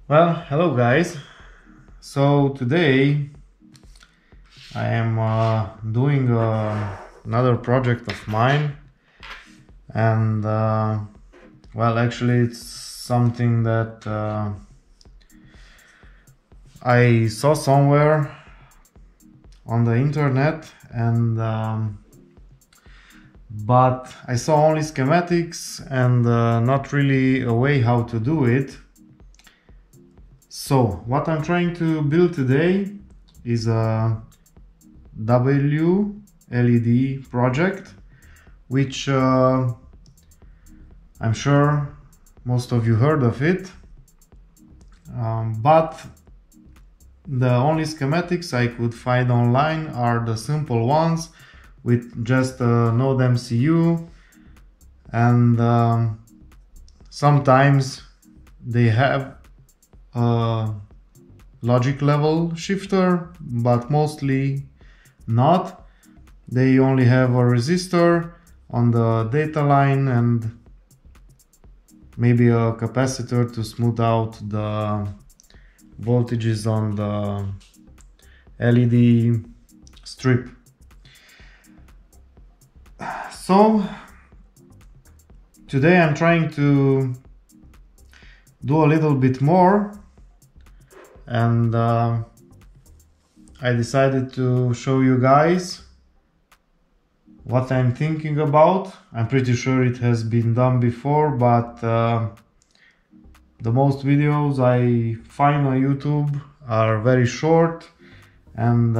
Well, hello guys. So today I am doing another project of mine, and well, actually it's something that I saw somewhere on the internet, and but I saw only schematics and not really a way how to do it. So what I'm trying to build today is a WLED project, which I'm sure most of you heard of it, but the only schematics I could find online are the simple ones with just a Nodemcu, and sometimes they have a logic level shifter, but mostly not. They only have a resistor on the data line and maybe a capacitor to smooth out the voltages on the LED strip. So today I'm trying to do a little bit more, and I decided to show you guys what I'm thinking about. I'm pretty sure it has been done before, but the most videos I find on YouTube are very short, and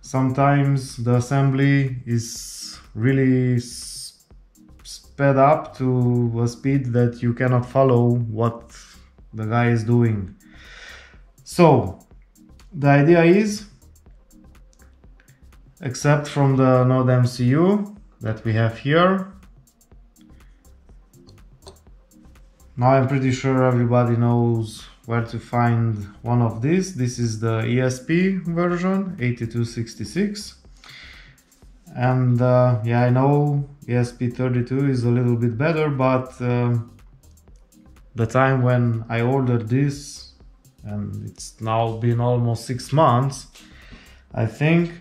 sometimes the assembly is really sped up to a speed that you cannot follow what the guy is doing. So the idea is, except from the Nodemcu that we have here, now I'm pretty sure everybody knows where to find one of these. This is the ESP version 8266, and yeah, I know ESP32 is a little bit better, but the time when I ordered this, and it's now been almost 6 months, I think,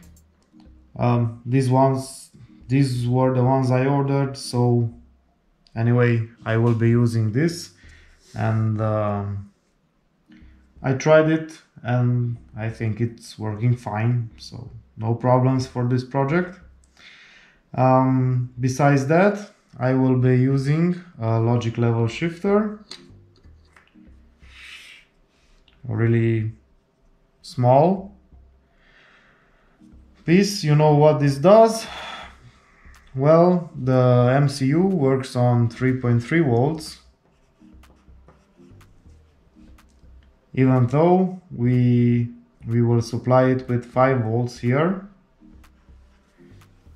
these were the ones I ordered. So anyway, I will be using this, and I tried it and I think it's working fine, so no problems for this project. Besides that, I will be using a logic level shifter, a really small piece. You know what this does? Well, the MCU works on 3.3 volts, even though we will supply it with 5 volts here.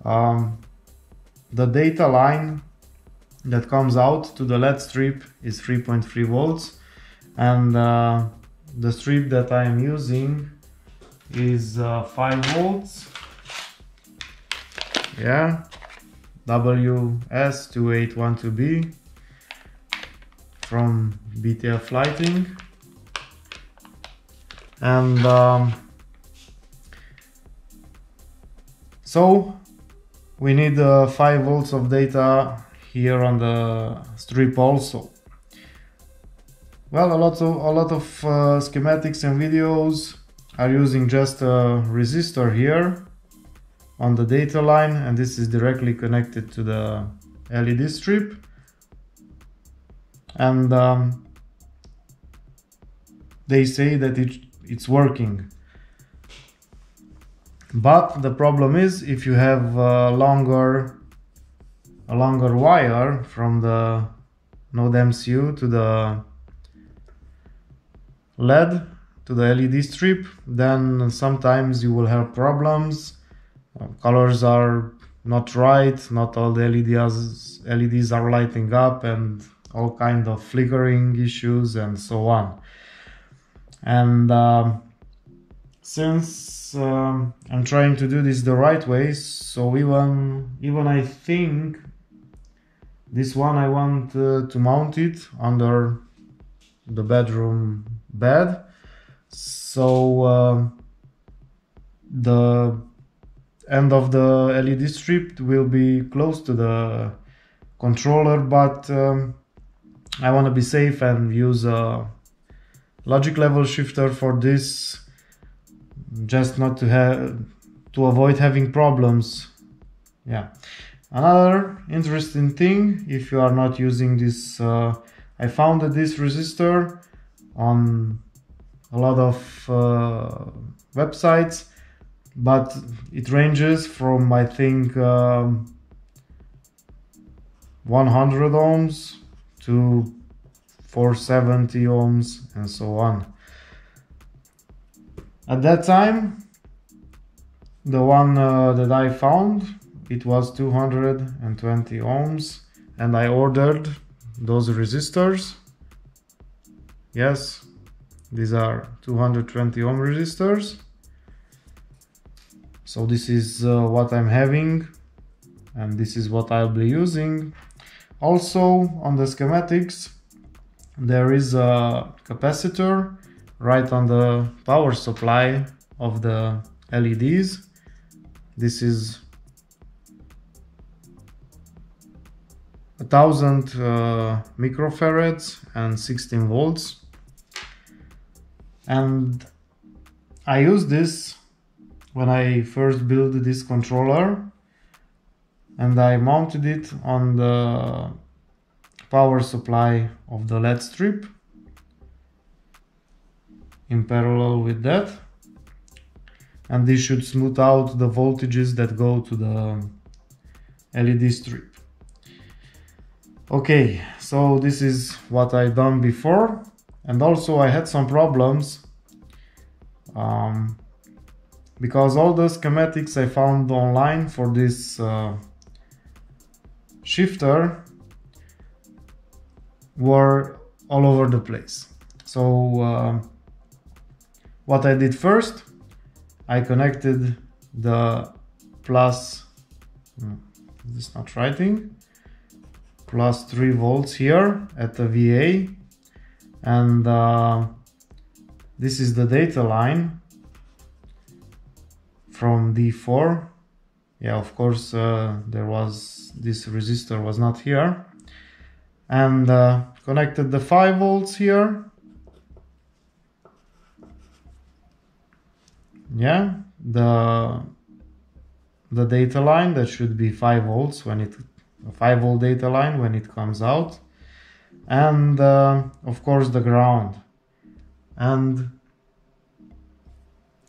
The data line that comes out to the LED strip is 3.3 volts, and the strip that I am using is 5 volts. Yeah, ws2812b from BTF Lighting, and so we need 5 volts of data here on the strip also. Well, a lot of schematics and videos are using just a resistor here on the data line, and this is directly connected to the LED strip, and they say that it's working. But the problem is, if you have a longer wire from the Nodemcu to the LED, to the LED strip, then sometimes you will have problems. Colors are not right, not all the LEDs are lighting up, and all kind of flickering issues and so on. And since I'm trying to do this the right way, so even I think this one I want to mount it under the bedroom bed. So the end of the LED strip will be close to the controller, but I want to be safe and use a logic level shifter for this, just not to avoid having problems. Yeah. Another interesting thing, if you are not using this, I found this resistor on a lot of websites, but it ranges from, I think, 100 ohms to 470 ohms and so on. At that time, the one that I found, it was 220 ohms, and I ordered those resistors. Yes, these are 220 ohm resistors. So this is what I'm having, and this is what I'll be using. Also on the schematics there is a capacitor right on the power supply of the LEDs. This is 1000 microfarads and 16 volts, and I used this when I first built this controller, and I mounted it on the power supply of the LED strip in parallel with that, and this should smooth out the voltages that go to the LED strip. Okay, so this is what I done before, and also I had some problems because all the schematics I found online for this shifter were all over the place. So what I did first, I connected the plus, this is not writing, plus 3 volts here at the VA, and this is the data line from D4. Yeah, of course there was, this resistor was not here, and connected the 5 volts here. Yeah, the data line, that should be 5 volts when it, a 5 volt data line when it comes out, and of course the ground. And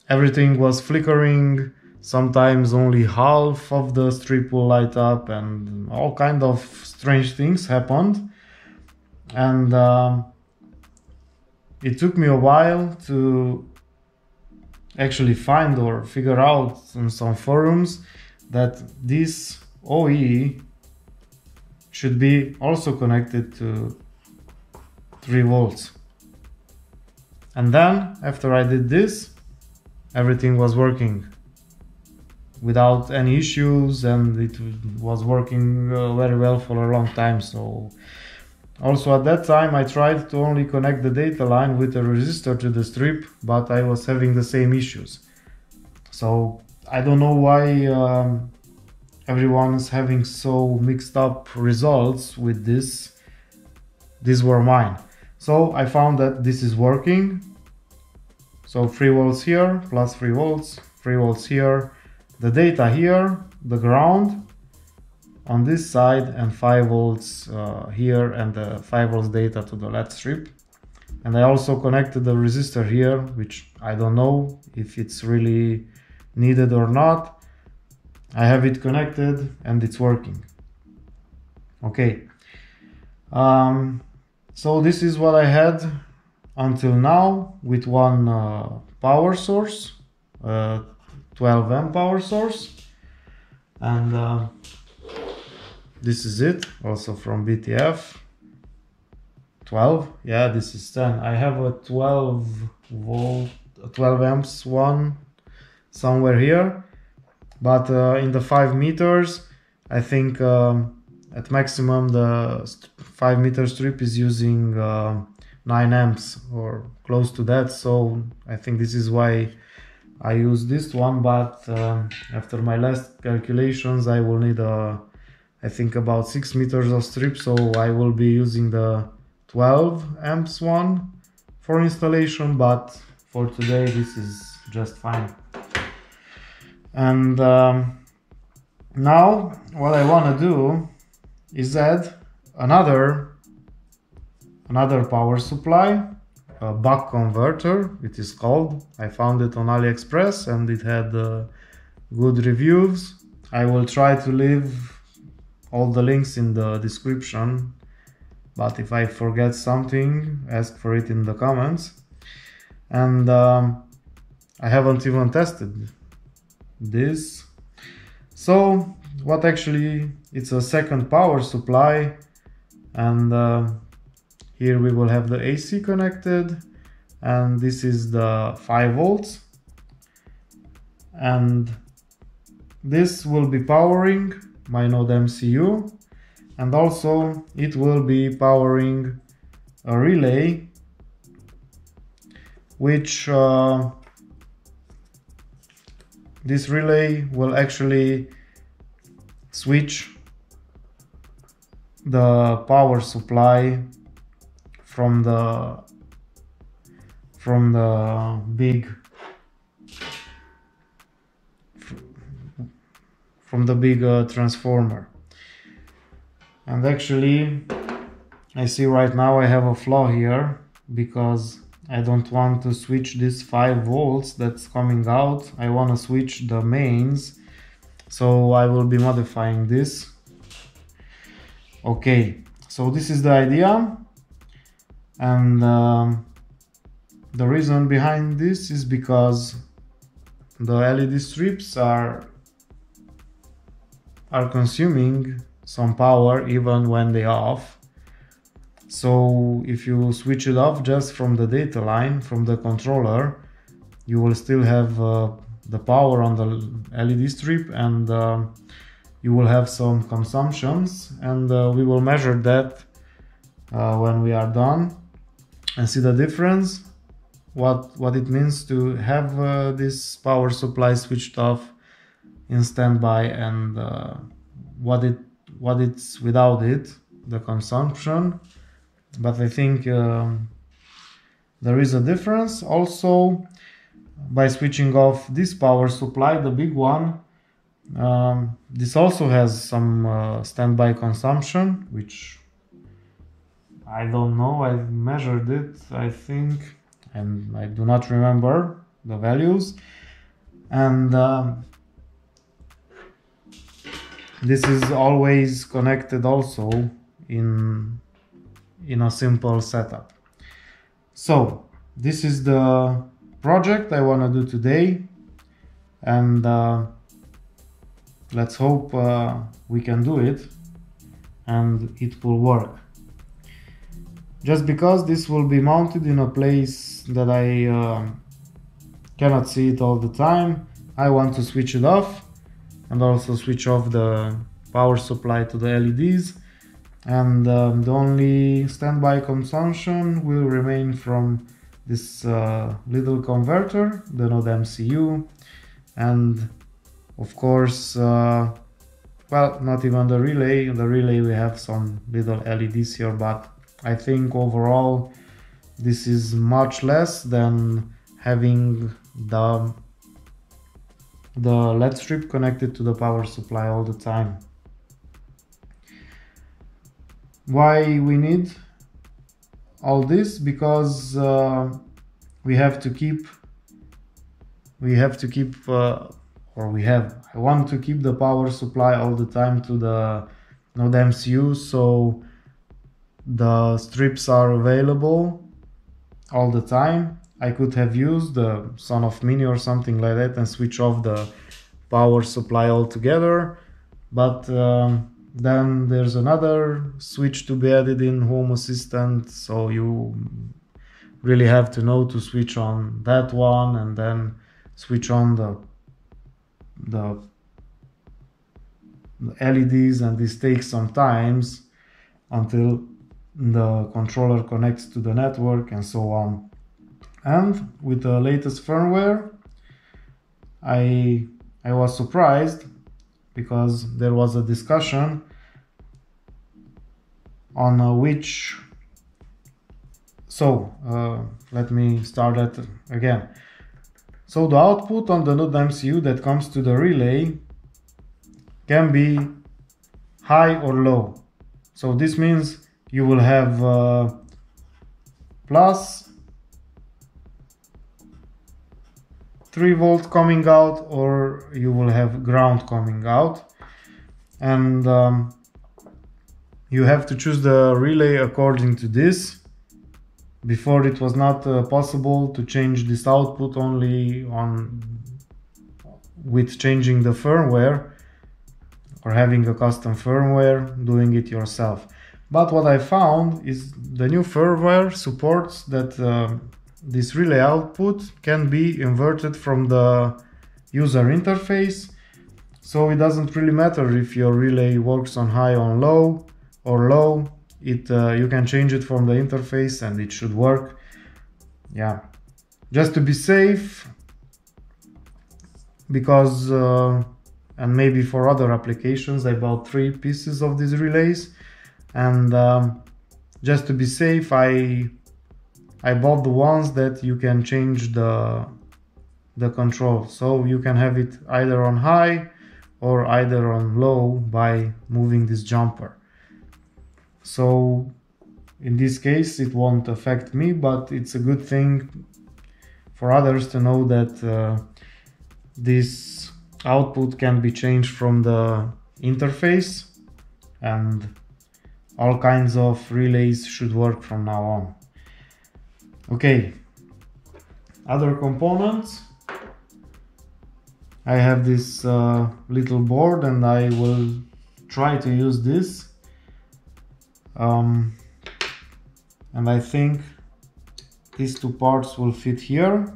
everything was flickering, sometimes only half of the strip will light up, and all kind of strange things happened. And it took me a while to actually find or figure out on some forums that this OE should be also connected to 3 volts. And then after I did this, everything was working without any issues, and it was working very well for a long time. So also at that time I tried to only connect the data line with a resistor to the strip, but I was having the same issues. So I don't know why everyone's having so mixed up results with this. These were mine. So I found that this is working. So 3 volts here, plus 3 volts, 3 volts here, the data here, the ground on this side, and 5 volts here, and the 5 volts data to the LED strip. And I also connected the resistor here, which I don't know if it's really needed or not. I have it connected and it's working. Okay, so this is what I had until now with one power source, 12 amp power source, and this is it, also from BTF. 12, yeah, this is 10. I have a 12 volt, 12 amps one somewhere here, but in the 5 meters, I think at maximum the 5 meter strip is using 9 amps or close to that, so I think this is why I use this one. But after my last calculations I will need I think about 6 meters of strip, so I will be using the 12 amps one for installation, but for today this is just fine. And now what I want to do is add another power supply, a buck converter it is called. I found it on AliExpress and it had good reviews. I will try to leave all the links in the description, but if I forget something, ask for it in the comments. And I haven't even tested this. So what actually, it's a second power supply, and here we will have the AC connected, and this is the 5 volts, and this will be powering my Nodemcu, and also it will be powering a relay, which this relay will actually switch the power supply from the big transformer. And actually I see right now I have a flaw here, because I don't want to switch this 5 volts that's coming out. I want to switch the mains, so I will be modifying this. Okay, so this is the idea, and the reason behind this is because the LED strips are consuming some power even when they are off. So if you switch it off just from the data line, from the controller, you will still have the power on the LED strip, and you will have some consumptions, and we will measure that when we are done and see the difference, what it means to have this power supply switched off in standby, and what it's without it, the consumption. But I think there is a difference. Also, by switching off this power supply, the big one, this also has some standby consumption, which I don't know, I measured it I think, and I do not remember the values. And this is always connected also in a simple setup. So this is the project I want to do today, and let's hope we can do it and it will work. Just because this will be mounted in a place that I cannot see it all the time, I want to switch it off and also switch off the power supply to the LEDs, and the only standby consumption will remain from this little converter, the Nodemcu, and of course, well, not even the relay. The relay we have some little LEDs here, but I think overall this is much less than having the LED strip connected to the power supply all the time. Why we need all this? Because we have to keep I want to keep the power supply all the time to the Nodemcu, so the strips are available all the time. I could have used the Son of Mini or something like that and switch off the power supply altogether, but then there's another switch to be added in Home Assistant, so you really have to know to switch on that one and then switch on the LEDs, and this takes some time until the controller connects to the network and so on. And with the latest firmware, I was surprised because there was a discussion on which. So let me start that again. So the output on the Nodemcu that comes to the relay can be high or low. So this means you will have plus 3 volt coming out, or you will have ground coming out, and you have to choose the relay according to this. Before, it was not possible to change this output only with changing the firmware or having a custom firmware, doing it yourself. But what I found is the new firmware supports that this relay output can be inverted from the user interface, so it doesn't really matter if your relay works on high, on low, or low. You can change it from the interface and it should work. Yeah, just to be safe, because and maybe for other applications, I bought 3 pieces of these relays, and just to be safe, I bought the ones that you can change the control, so you can have it either on high or either on low by moving this jumper. So in this case it won't affect me, but it's a good thing for others to know that this output can be changed from the interface, and all kinds of relays should work from now on. Okay, other components. I have this little board, and I will try to use this. And I think these 2 parts will fit here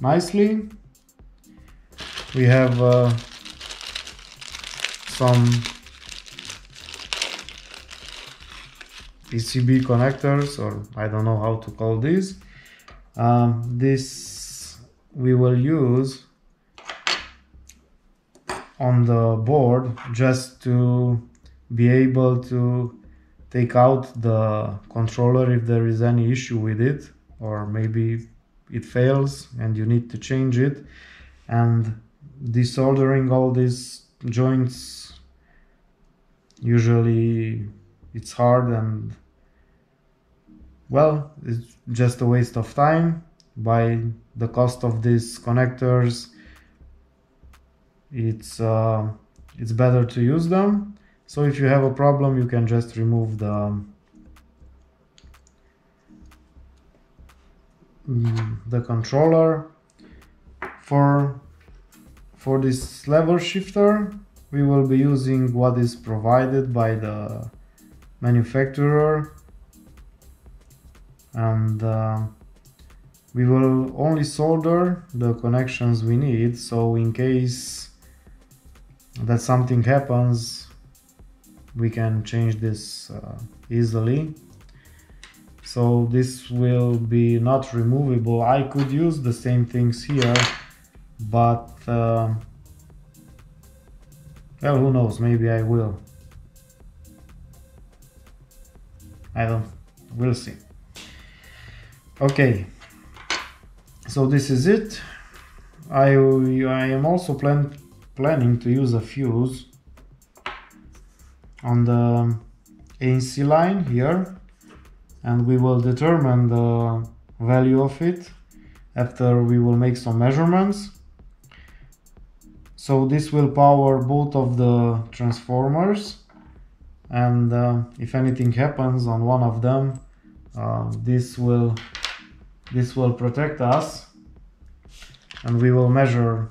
nicely. We have some PCB connectors, or I don't know how to call these. This we will use on the board just to be able to take out the controller if there is any issue with it, or maybe it fails and you need to change it. And desoldering all these joints, usually it's hard, and well, it's just a waste of time. By the cost of these connectors, it's better to use them. So if you have a problem, you can just remove the controller. For this level shifter, we will be using what is provided by the manufacturer, and we will only solder the connections we need, so in case that something happens, we can change this easily. So this will be not removable. I could use the same things here, but well, who knows, maybe I will. We'll see. Okay, so this is it. I am also planning to use a fuse on the ANC line here, and we will determine the value of it after we will make some measurements. So this will power both of the transformers, and if anything happens on one of them, this will protect us, and we will measure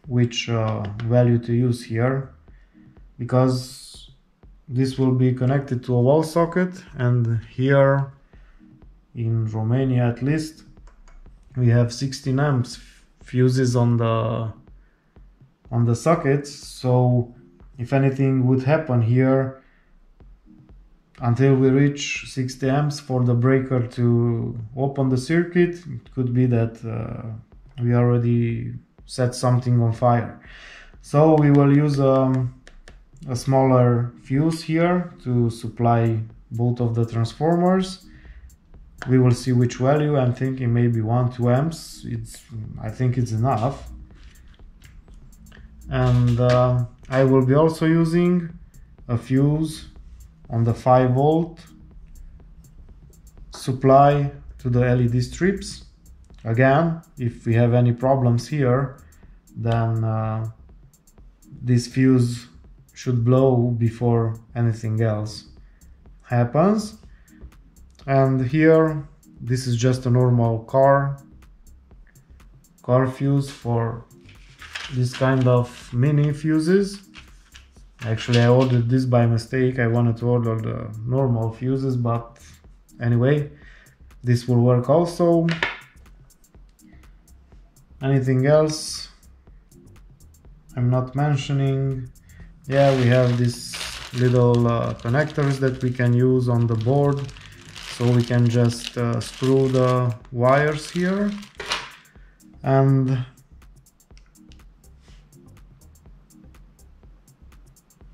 which value to use here, because this will be connected to a wall socket, and here in Romania at least we have 16 amps fuses on the sockets. So if anything would happen here, until we reach 60 amps for the breaker to open the circuit. It could be that we already set something on fire. So we will use a smaller fuse here to supply both of the transformers. We will see which value. I'm thinking maybe 1-2 amps. I think it's enough. And I will be also using a fuse on the 5-volt supply to the LED strips. Again, if we have any problems here, then this fuse should blow before anything else happens. And here, this is just a normal car fuse for this kind of mini fuses. Actually, I ordered this by mistake. I wanted to order the normal fuses, but anyway, this will work also. Anything else I'm not mentioning? Yeah, we have these little connectors that we can use on the board. So we can just screw the wires here. And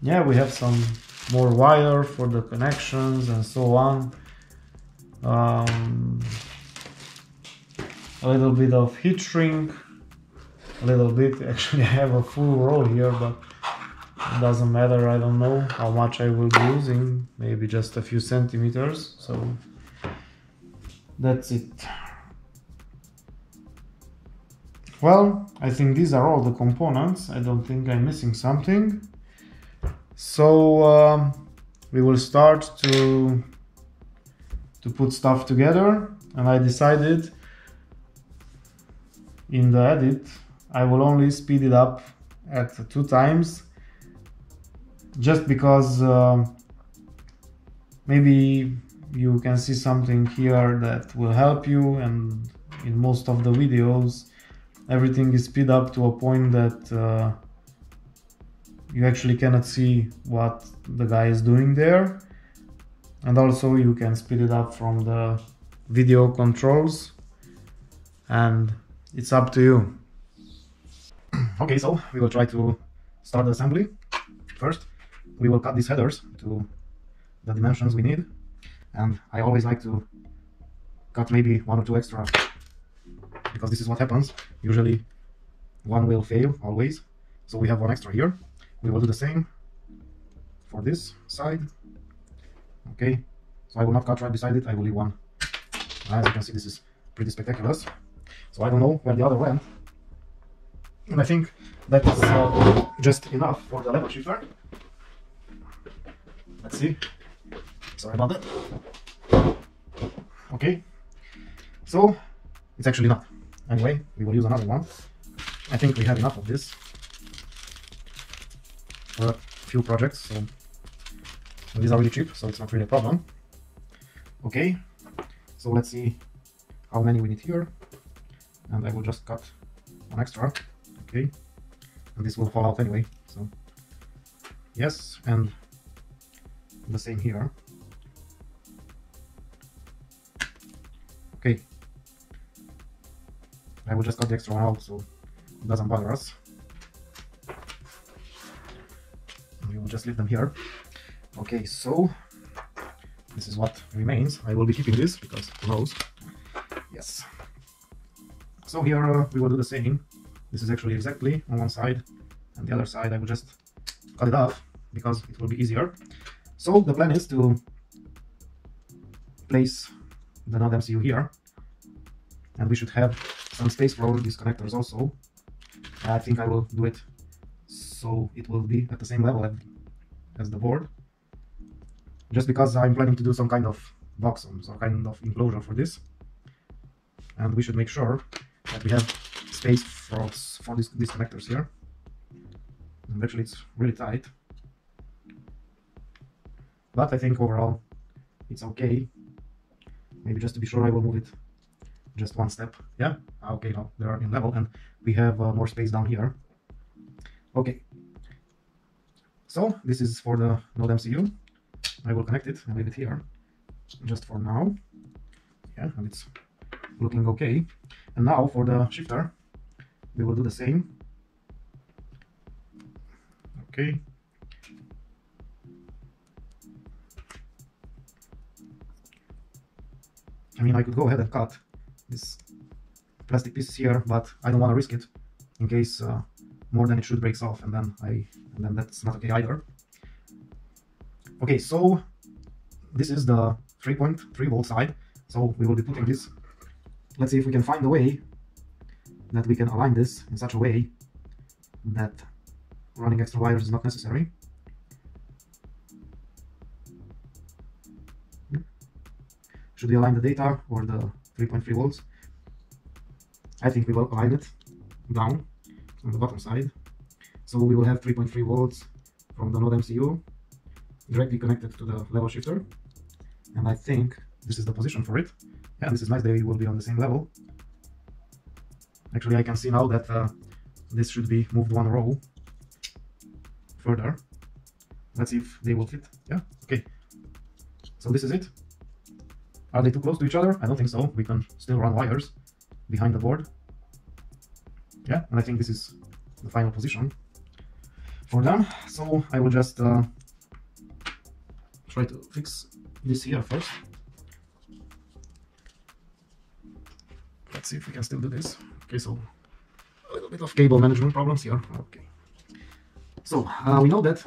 yeah, we have some more wire for the connections and so on. A little bit of heat shrink, a little bit. Actually, I have a full roll here, but it doesn't matter. I don't know how much I will be using, maybe just a few centimeters. So that's it. Well, I think these are all the components. I don't think I'm missing something. So we will start to put stuff together, and I decided in the edit I will only speed it up at 2 times, just because maybe you can see something here that will help you, and in most of the videos everything is speed up to a point that you actually cannot see what the guy is doing there. And also you can speed it up from the video controls, and it's up to you. Okay, so we will try to start the assembly. First, we will cut these headers to the dimensions we need, and I always like to cut maybe 1 or 2 extra, because this is what happens. Usually one will fail, always. So we have 1 extra here. We will do the same for this side. Okay, so I will not cut right beside it, I will leave 1. As you can see, this is pretty spectacular. So I don't know where the other went, and I think that is just enough for the level shifter. Let's see. Sorry about that. Okay, so it's actually not. Anyway, we will use another one. I think we have enough of this for a few projects, so these are really cheap, so it's not really a problem. Okay, so let's see how many we need here, and I will just cut 1 extra. Okay, and this will fall out anyway, so yes, and the same here. Okay, I will just cut the extra one out so it doesn't bother us. We will just leave them here. Okay, so this is what remains. I will be keeping this because who knows. Yes. So here we will do the same. This is actually exactly on one side, and the other side I will just cut it off because it will be easier. So the plan is to place the Nodemcu here, and we should have some space for all these connectors also. I think I will do it so it will be at the same level as the board, just because I'm planning to do some kind of box, some kind of enclosure for this, and we should make sure that we have space for these connectors here. And actually it's really tight, but I think overall it's okay. Maybe just to be sure I will move it just 1 step. Yeah, okay, now they are in level and we have more space down here. Okay, so this is for the Nodemcu. I will connect it and leave it here just for now. Yeah, and it's looking okay. And now for the shifter, we will do the same. Okay. I mean, I could go ahead and cut this plastic piece here, but I don't want to risk it in case more than it should breaks off, and then that's not okay either. Okay, so this is the 3.3 volt side, so we will be putting this. Let's see if we can find a way that we can align this in such a way that running extra wires is not necessary. Should we align the data or the 3.3 volts? I think we will align it down on the bottom side. So we will have 3.3 volts from the Nodemcu directly connected to the level shifter. And I think this is the position for it. Yeah, this is nice, they will be on the same level. Actually, I can see now that this should be moved one row further. Let's see if they will fit. Yeah, okay. So this is it. Are they too close to each other? I don't think so. We can still run wires behind the board. Yeah, and I think this is the final position for them. So I will just try to fix this here first. Let's see if we can still do this. Okay, so a little bit of cable management problems here. Okay. So we know that.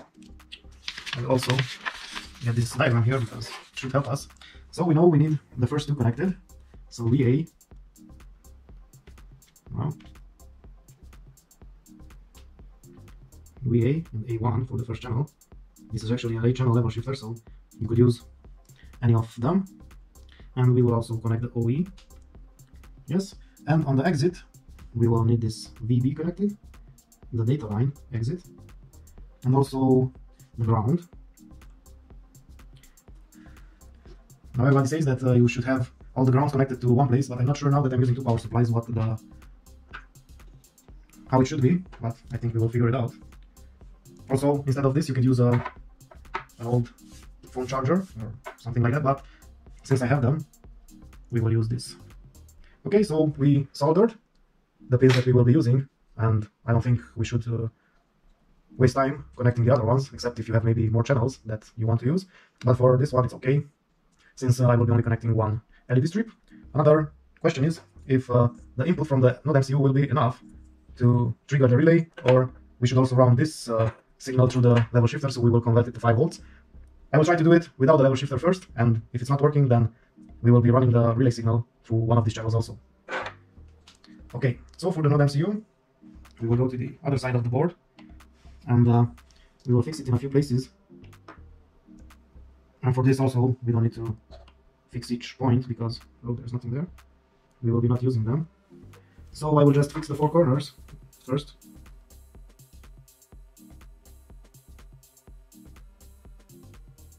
I'll also get this diagram here because it should help us. So we know we need the first two connected. So VA. Well, VA and A1 for the first channel. This is actually an 8-channel level shifter, so you could use any of them. And we will also connect the OE. Yes, and on the exit, we will need this VB connected, the data line exit, and also the ground. Now everybody says that you should have all the grounds connected to one place, but I'm not sure now that I'm using two power supplies how it should be, but I think we will figure it out. Also, instead of this, you could use an old phone charger or something like that, but since I have them, we will use this. Okay, so we soldered the pins that we will be using, and I don't think we should waste time connecting the other ones, except if you have maybe more channels that you want to use. But for this one, it's okay, since I will be only connecting one LED strip. Another question is if the input from the Nodemcu will be enough to trigger the relay, or we should also run this signal through the level shifter, so we will convert it to 5 volts. I will try to do it without the level shifter first, and if it's not working, then we will be running the relay signal through one of these channels also. Okay, so for the Nodemcu, we will go to the other side of the board, and we will fix it in a few places. And for this also, we don't need to fix each point because, oh, there's nothing there. We will be not using them. So I will just fix the 4 corners first.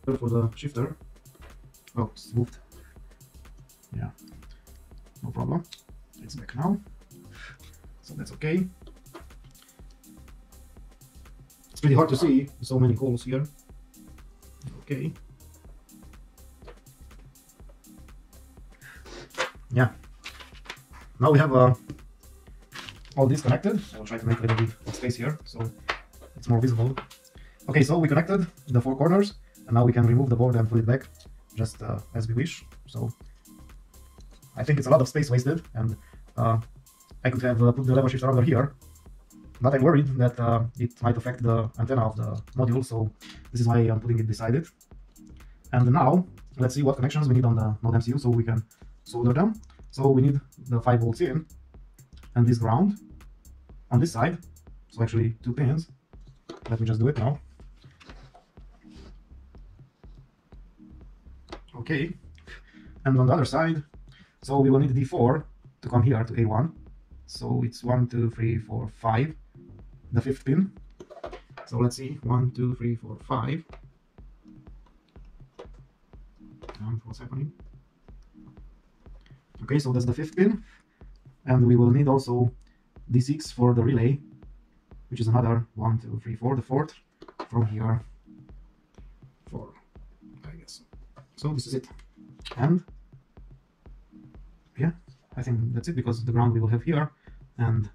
For the shifter. Oh, it's moved. Yeah, no problem. It's back now. So that's okay. It's pretty hard to see, so many holes here. Okay. Yeah. Now we have all this connected. I will try to make a little bit of space here so it's more visible. Okay, so we connected the 4 corners, and now we can remove the board and put it back just as we wish. So I think it's a lot of space wasted, and I could have put the level shifter under here, but I'm worried that it might affect the antenna of the module, so this is why I'm putting it beside it. And now let's see what connections we need on the Nodemcu so we can solder them. So we need the 5 volts in and this ground on this side, so actually 2 pins. Let me just do it now. Okay, and on the other side, so we will need D4 to come here to A1. So it's 1, 2, 3, 4, 5, the 5th pin. So let's see, 1, 2, 3, 4, 5. And what's happening? Okay, so that's the 5th pin, and we will need also D6 for the relay, which is another 1, 2, 3, 4, the 4th from here. 4, 5, So this is it. And yeah, I think that's it, because the ground we will have here, and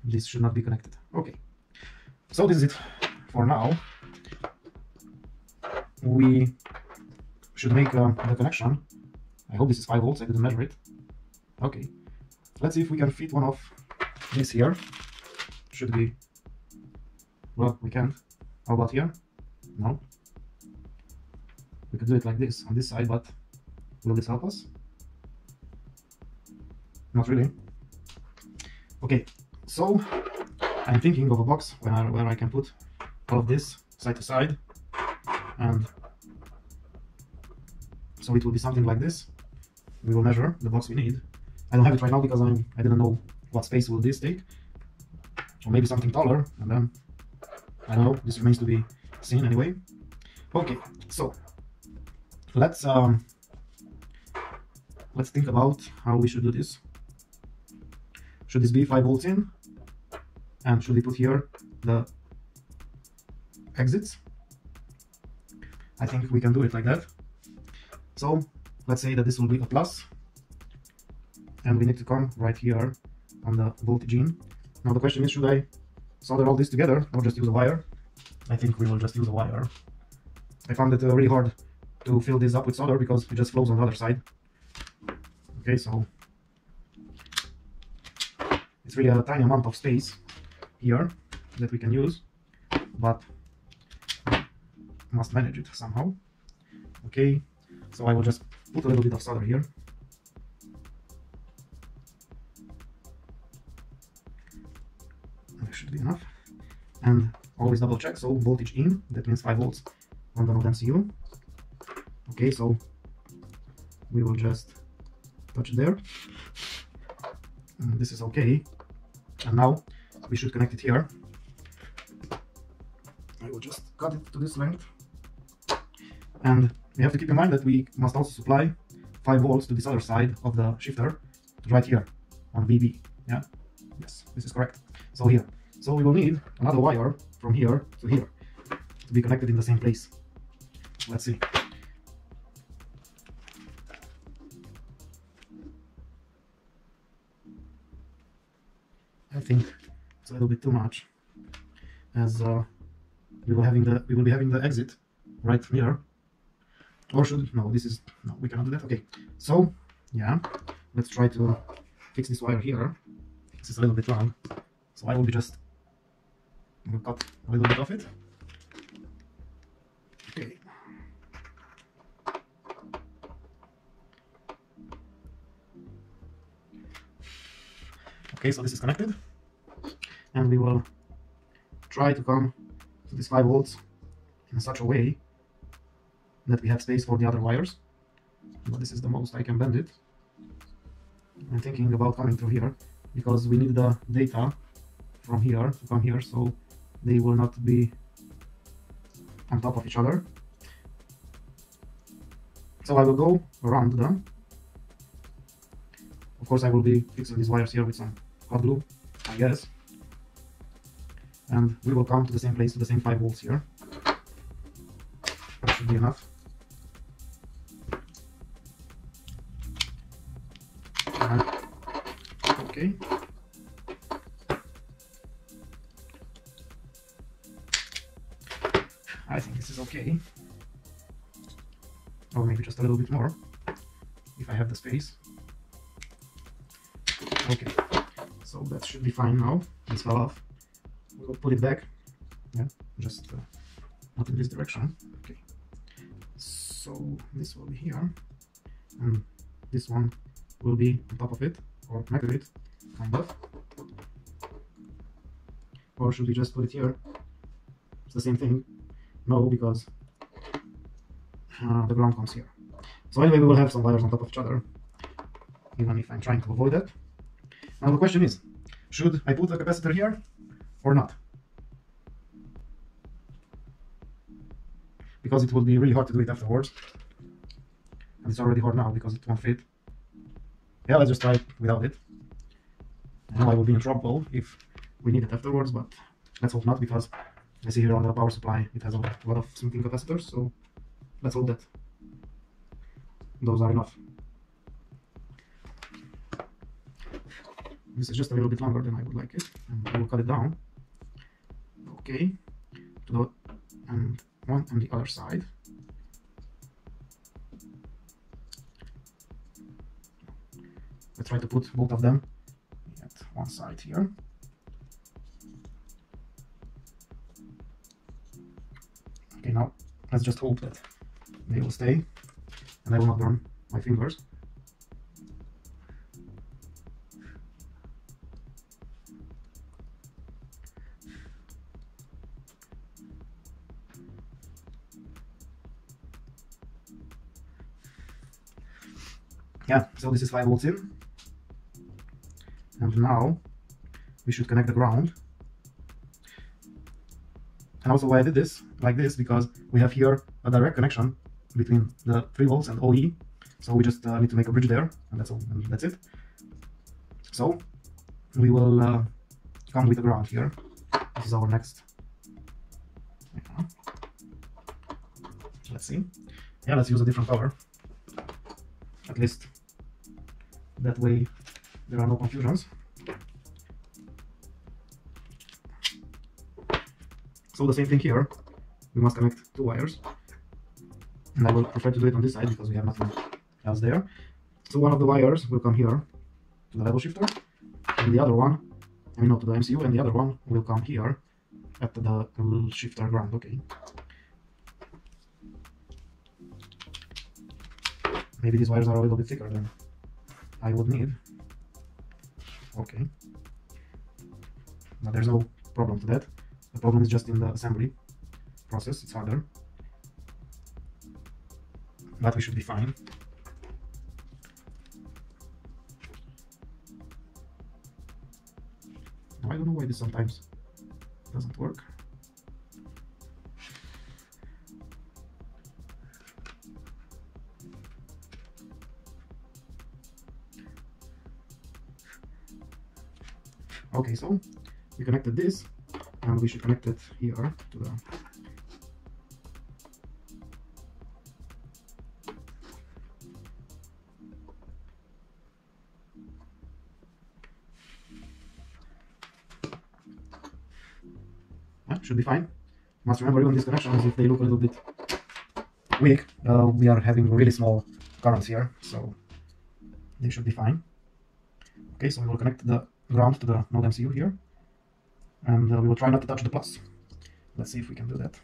this should not be connected. Okay, so this is it for now. We should make the connection. I hope this is 5 volts, I didn't measure it. Okay, let's see if we can fit one of these here. Should be, well, we can't. How about here? No. We could do it like this on this side, but will this help us? Not really. Okay, so I'm thinking of a box where I can put all of this side to side, and so it will be something like this. We will measure the box we need. I don't have it right now because I didn't know what space will this take, or maybe something taller, and then I don't know. This remains to be seen anyway. Okay, so let's think about how we should do this. Should this be 5 volts in, and should we put here the exits? I think we can do it like that. So let's say that this will be a plus, and we need to come right here on the voltage in. Now the question is, should I solder all this together or just use a wire? I think we will just use a wire. I found it really hard to fill this up with solder because it just flows on the other side. Okay, so it's really a tiny amount of space here that we can use, but must manage it somehow. Okay, so I will just put a little bit of solder here. That should be enough. And always double check, so voltage in, that means 5 volts on the Nodemcu. Okay, so we will just touch it there. And this is okay. And now we should connect it here. I will just cut it to this length. And we have to keep in mind that we must also supply 5 volts to this other side of the shifter, right here on VB. Yeah, yes, this is correct. So here. So we will need another wire from here to here to be connected in the same place. Let's see. I think it's a little bit too much, as we will be having the exit right here. Or should, no, this is, no, we cannot do that. Okay, so yeah, let's try to fix this wire here. This is a little bit long, so I will be just cut a little bit of it. Okay. Okay, so this is connected, and we will try to come to this 5 volts in such a way that we have space for the other wires. But this is the most I can bend it. I'm thinking about coming through here because we need the data from here to come here, so they will not be on top of each other. So I will go around them. Of course, I will be fixing these wires here with some hot glue, I guess. And we will come to the same place, to the same 5 volts here. That should be enough. Okay. I think this is okay. Or maybe just a little bit more, if I have the space. Okay, so that should be fine now. This fell off. We'll put it back. Yeah, just not in this direction. Okay, so this will be here, and this one will be on top of it, or next to it, kind of. Or should we just put it here? It's the same thing. No, because the ground comes here. So anyway, we will have some wires on top of each other, even if I'm trying to avoid that. Now the question is, should I put a capacitor here or not? Because it will be really hard to do it afterwards. And it's already hard now because it won't fit. Yeah, let's just try it without it. I know I will be in trouble if we need it afterwards, but let's hope not, because I see here on the power supply it has a lot of smoothing capacitors, so let's hope that those are enough. This is just a little bit longer than I would like it, and I will cut it down. Okay, to the and one on the other side. Let's try to put both of them at one side here. Okay, now let's just hope that they will stay and I will not burn my fingers. Yeah, so this is 5 volts in, and now we should connect the ground. And also why I did this like this, because we have here a direct connection between the 3 volts and OE, so we just need to make a bridge there, and that's all, and that's it. So we will come with the ground here. This is our next. Let's see. Yeah, let's use a different color. At least that way there are no confusions. So the same thing here, we must connect 2 wires, and I will prefer to do it on this side because we have nothing else there. So one of the wires will come here to the level shifter, and the other one, to the MCU, and the other one will come here at the level shifter ground. Okay. Maybe these wires are a little bit thicker than I would need. Okay. But there's no problem to that. The problem is just in the assembly process, it's harder. But we should be fine. Now, I don't know why this sometimes doesn't work. Okay, so we connected this, and we should connect it here to the should be fine. Must remember, even these connections, if they look a little bit weak, we are having really small currents here, so they should be fine. Okay, so we will connect the ground to the Nodemcu here, and we will try not to touch the plus. Let's see if we can do that.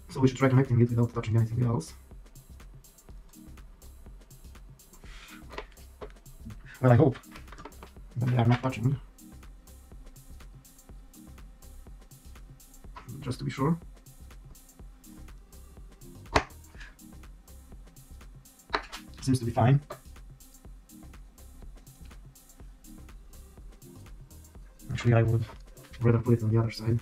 So we should try connecting it without touching anything else. Well, I hope that they are not touching. Just to be sure. Seems to be fine. Actually, I would rather put it on the other side.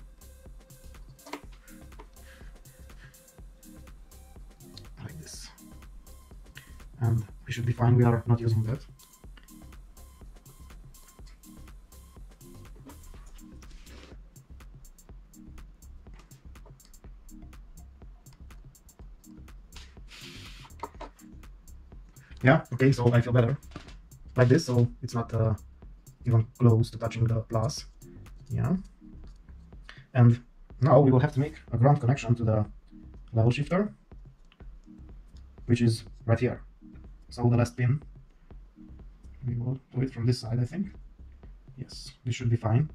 And we should be fine, we are not using that. Yeah, okay, so I feel better. Like this, so it's not even close to touching the plus. Yeah. And now we will have to make a ground connection to the level shifter, which is right here. So the last pin, we will do it from this side, I think. Yes, this should be fine.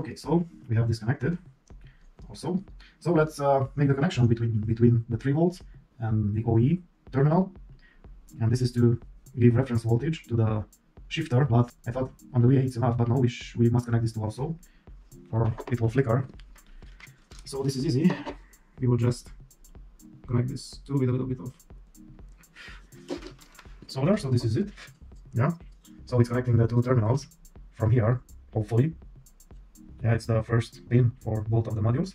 Okay, so we have this connected also. So let's make the connection between the 3 volts and the OE terminal. And this is to give reference voltage to the shifter, but I thought on the VA it's enough, but no, we must connect this to also, or it will flicker. So this is easy. We will just connect this to with a little bit of solder. So this is it. Yeah. So it's connecting the 2 terminals from here, hopefully. Yeah, it's the first pin for both of the modules.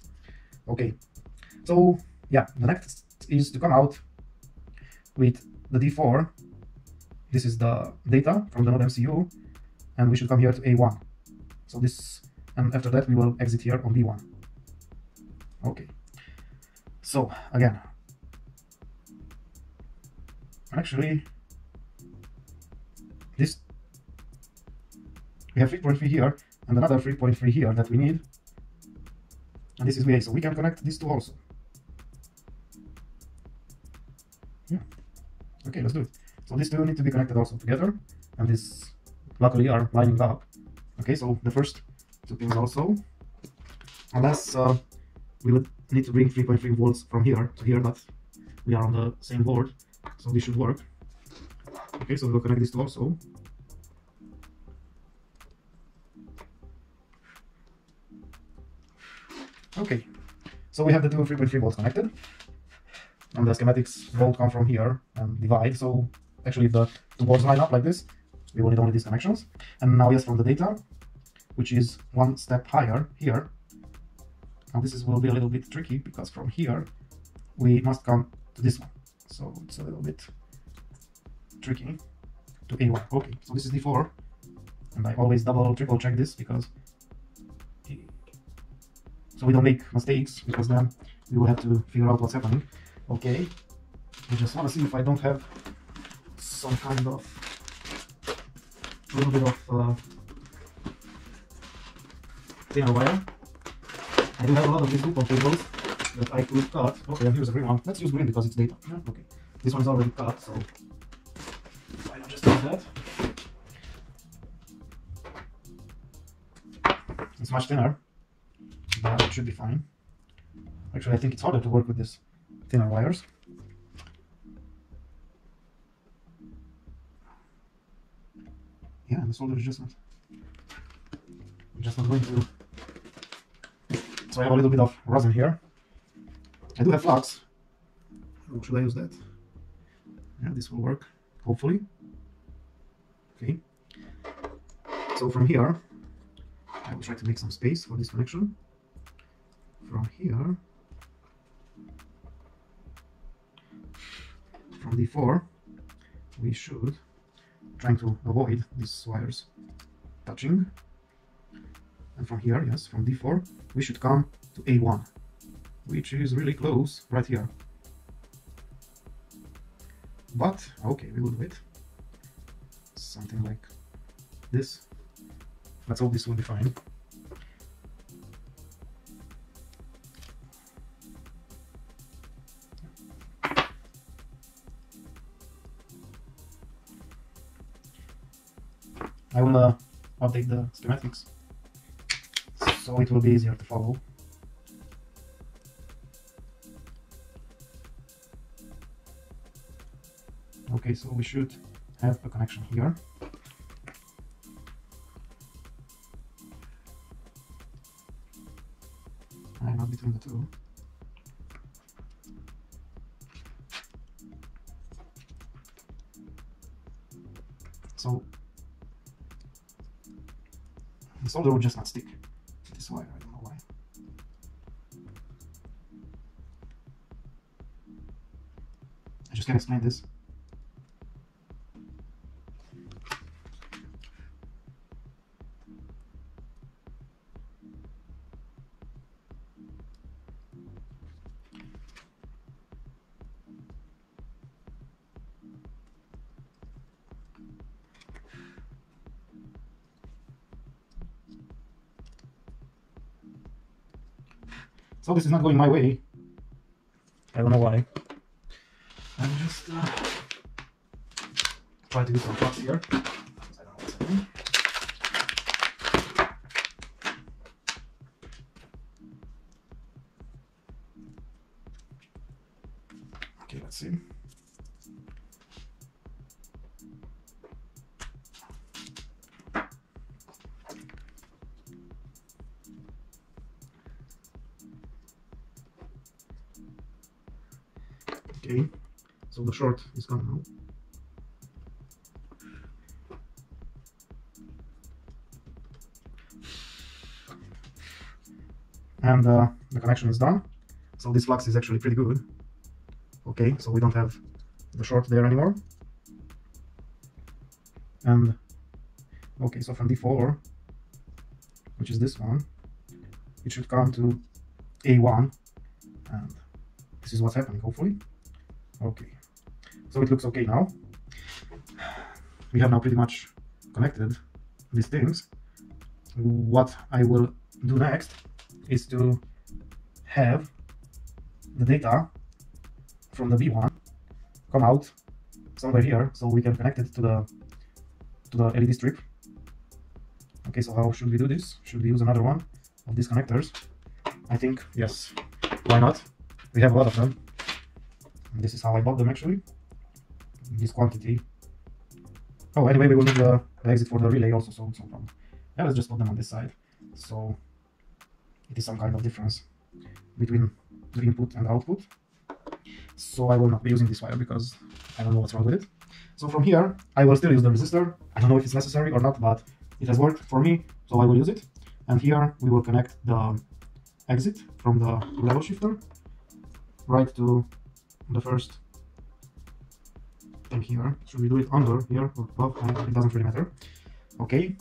Okay. So yeah, the next is to come out with the D4. This is the data from the Nodemcu, and we should come here to A1. So this, and after that we will exit here on B1. Okay. So again, actually, this we have 3.3 here and another 3.3 here that we need, and this is VA, so we can connect these two also. Yeah. Okay, let's do it. So these two need to be connected also together, and these luckily are lining up. Okay, so the first 2 pins also, unless we would need to bring 3.3 volts from here to here, but we are on the same board, so this should work. Okay, so we'll connect these two also. Okay, so we have the two 3.3 volts connected, and the schematics both come from here and divide. So actually, if the 2 boards line up like this, we will need only these connections. And now, yes, from the data, which is 1 step higher here. Now this will be a little bit tricky because from here we must come to this one. So it's a little bit tricky to A1. Okay, so this is D4, and I always double, triple check this because so we don't make mistakes, because then we will have to figure out what's happening. Okay, I just want to see if I don't have some kind of little bit of thinner wire. I do have a lot of these loop cables that I could cut. Okay, and here's a green one. Let's use green because it's data. Yeah, okay, this one is already cut, so why not just use that? It's much thinner, but it should be fine. Actually, I think it's harder to work with these thinner wires. Yeah, and the solder is just not going to. So I have a little bit of rosin here. I do have flux. How should I use that? Yeah, this will work, hopefully. Okay. So from here, I will try to make some space for this connection. From here, from D4, we should try to avoid these wires touching. And from here, yes, from D4, we should come to A1, which is really close right here. But, okay, we will do it. Something like this. Let's hope this will be fine. I will update the schematics, so it will be easier to follow. Okay, so we should have a connection here. And not between the two. So the solder will just not stick to this wire, I don't know why. I just can't explain this. So this is not going my way. I don't know why. I'm just try to do some flux here. I don't know what's happening. Let's see. Okay, so the short is gone now. And the connection is done. So this flux is actually pretty good. Okay, so we don't have the short there anymore. And okay, so from D4, which is this one, it should come to A1, and this is what's happening, hopefully. Okay, so it looks okay now. We have now pretty much connected these things. What I will do next is to have the data from the V1 come out somewhere here, so we can connect it to the LED strip. Okay, so how should we do this? Should we use another one of these connectors? I think yes. Why not? We have a lot of them. And this is how I bought them actually. This quantity. Oh, anyway, we will need the exit for the relay also, so it's no problem. Yeah, let's just put them on this side. So it is some kind of difference between the input and the output. So I will not be using this wire because I don't know what's wrong with it. So from here, I will still use the resistor. I don't know if it's necessary or not, but it has worked for me, so I will use it. And here we will connect the exit from the level shifter right to the first thing here. Should we do it under here or above? It doesn't really matter. Okay,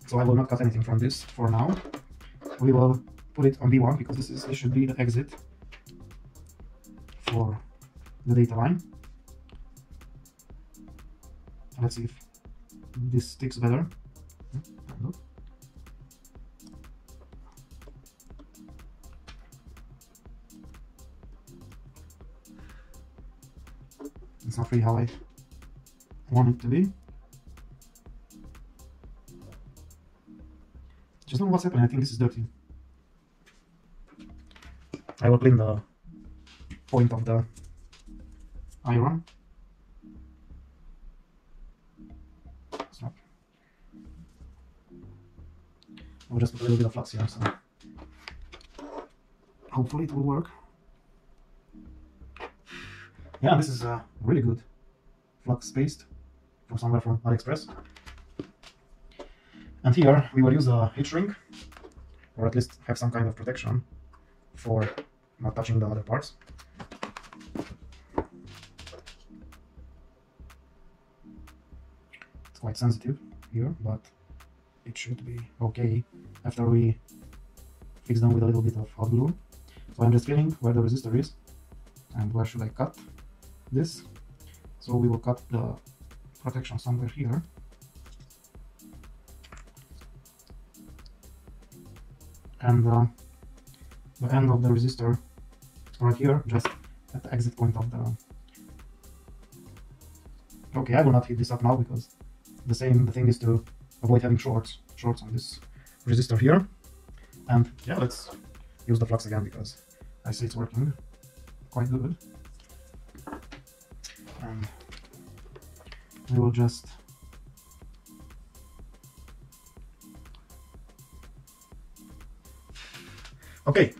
so I will not cut anything from this for now. We will put it on B1 because this should be the exit for the data line. Let's see if this sticks better. It's not really how I want it to be. Just don't know what's happening. I think this is dirty. I will clean the point of the iron. So I'll just put a little bit of flux here, so hopefully it will work. Yeah, this is really good flux paste from somewhere from AliExpress. And here we will use a heat shrink, or at least have some kind of protection for not touching the other parts. It's quite sensitive here, but it should be okay after we fix them with a little bit of hot glue. So I'm just feeling where the resistor is and where should I cut this. So we will cut the protection somewhere here. And the end of the resistor right here, just at the exit point of the... Okay, I will not heat this up now because the thing is to avoid having shorts on this resistor here. And yeah, let's use the flux again because I see it's working quite good. And we will just okay,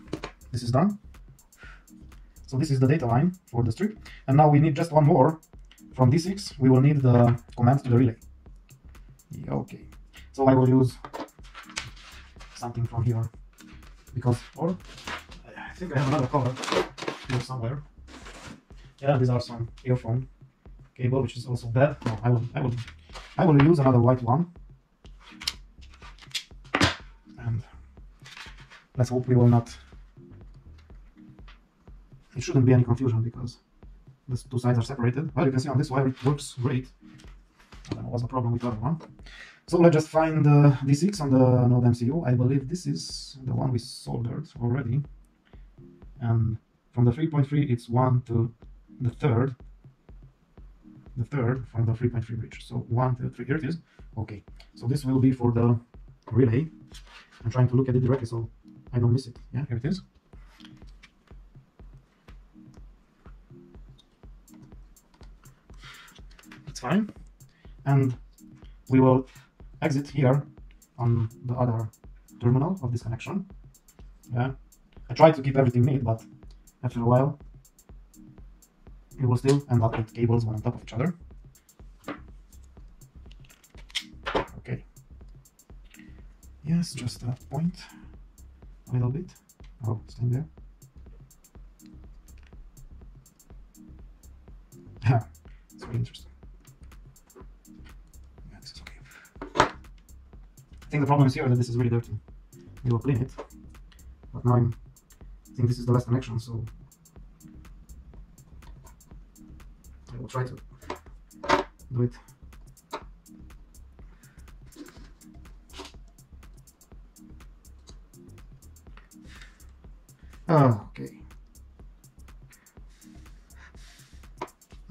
this is done. So this is the data line for the strip, and now we need just one more. From D6 we will need the command to the relay. Yeah, okay, so I will use something from here because, or I think I have another cover here somewhere. Yeah, these are some earphone cable, which is also bad. No, I will use another white one, and let's hope we will not. It shouldn't be any confusion because the two sides are separated. Well, you can see on this wire it works great. I don't know what's the problem with the other one. So let's just find the D6 on the Nodemcu. I believe this is the one we soldered already. And from the 3.3 it's 1 to the third from the 3.3 bridge. So 1, 2, 3, here it is. Okay, so this will be for the relay. I'm trying to look at it directly so I don't miss it. Yeah, here it is. That's fine. And we will exit here on the other terminal of this connection. Yeah, I try to keep everything neat, but after a while you will still end up with cables one on top of each other. Okay. Yes, just a point a little bit. Oh, staying there. Yeah, it's very interesting. Yeah, this is okay. I think the problem is here that this is really dirty. We will clean it, but now I think this is the last connection, so I will try to do it. Oh, okay.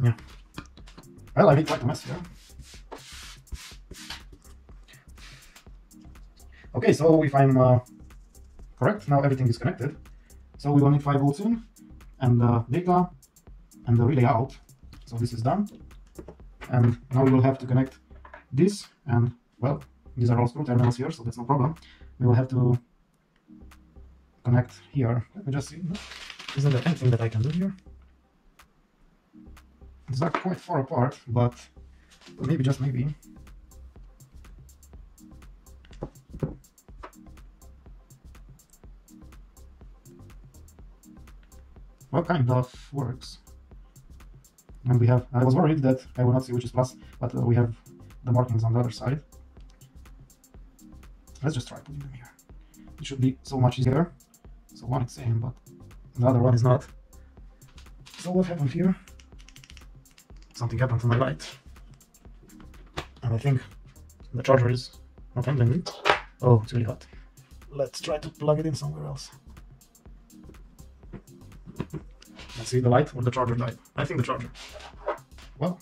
Yeah. Well, I made quite a mess here. Okay, so if I'm correct, now everything is connected. So we will need 5 volts in, and data, and the relay out. So this is done. And now we will have to connect this, and well, these are all screw terminals here, so that's no problem. We will have to connect here. Let me just see. Isn't there anything that I can do here? These are quite far apart, but maybe, just maybe. Well, kind of works. And we have, I was worried that I will not see which is plus, but we have the markings on the other side. Let's just try putting them here. It should be so much easier. So one it's same, but the other one is not. So what happened here? Something happened to my light. And I think the charger is not handling it. Oh, it's really hot. Let's try to plug it in somewhere else. Let's see, the light or the charger died. I think the charger. Well,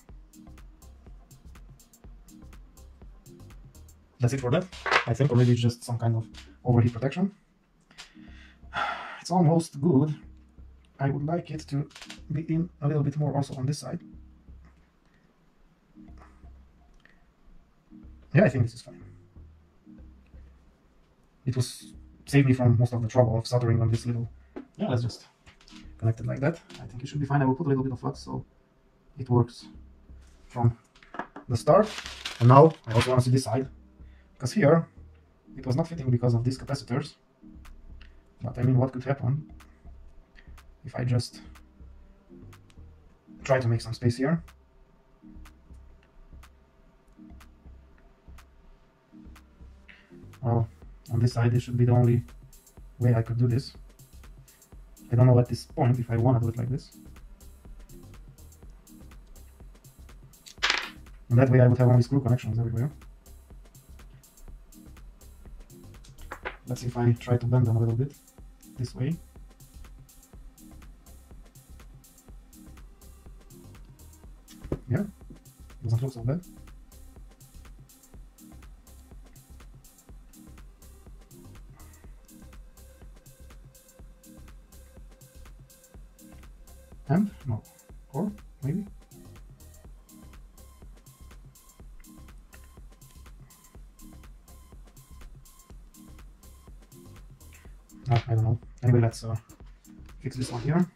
that's it for that, I think, or maybe it's just some kind of overheat protection. It's almost good. I would like it to be in a little bit more also on this side. Yeah, I think this is fine. It will save me from most of the trouble of soldering on this little. Yeah, let's just connect it like that. I think it should be fine. I will put a little bit of flux so it works from the start. And now I also want to see this side, because here it was not fitting because of these capacitors. But I mean, what could happen if I just try to make some space here? Well, on this side, this should be the only way I could do this. I don't know at this point if I want to do it like this. And that way I would have only screw connections everywhere. Let's see if I try to bend them a little bit this way. Yeah, doesn't look so bad. And no, or maybe. I don't know. Anyway, let's fix this one here.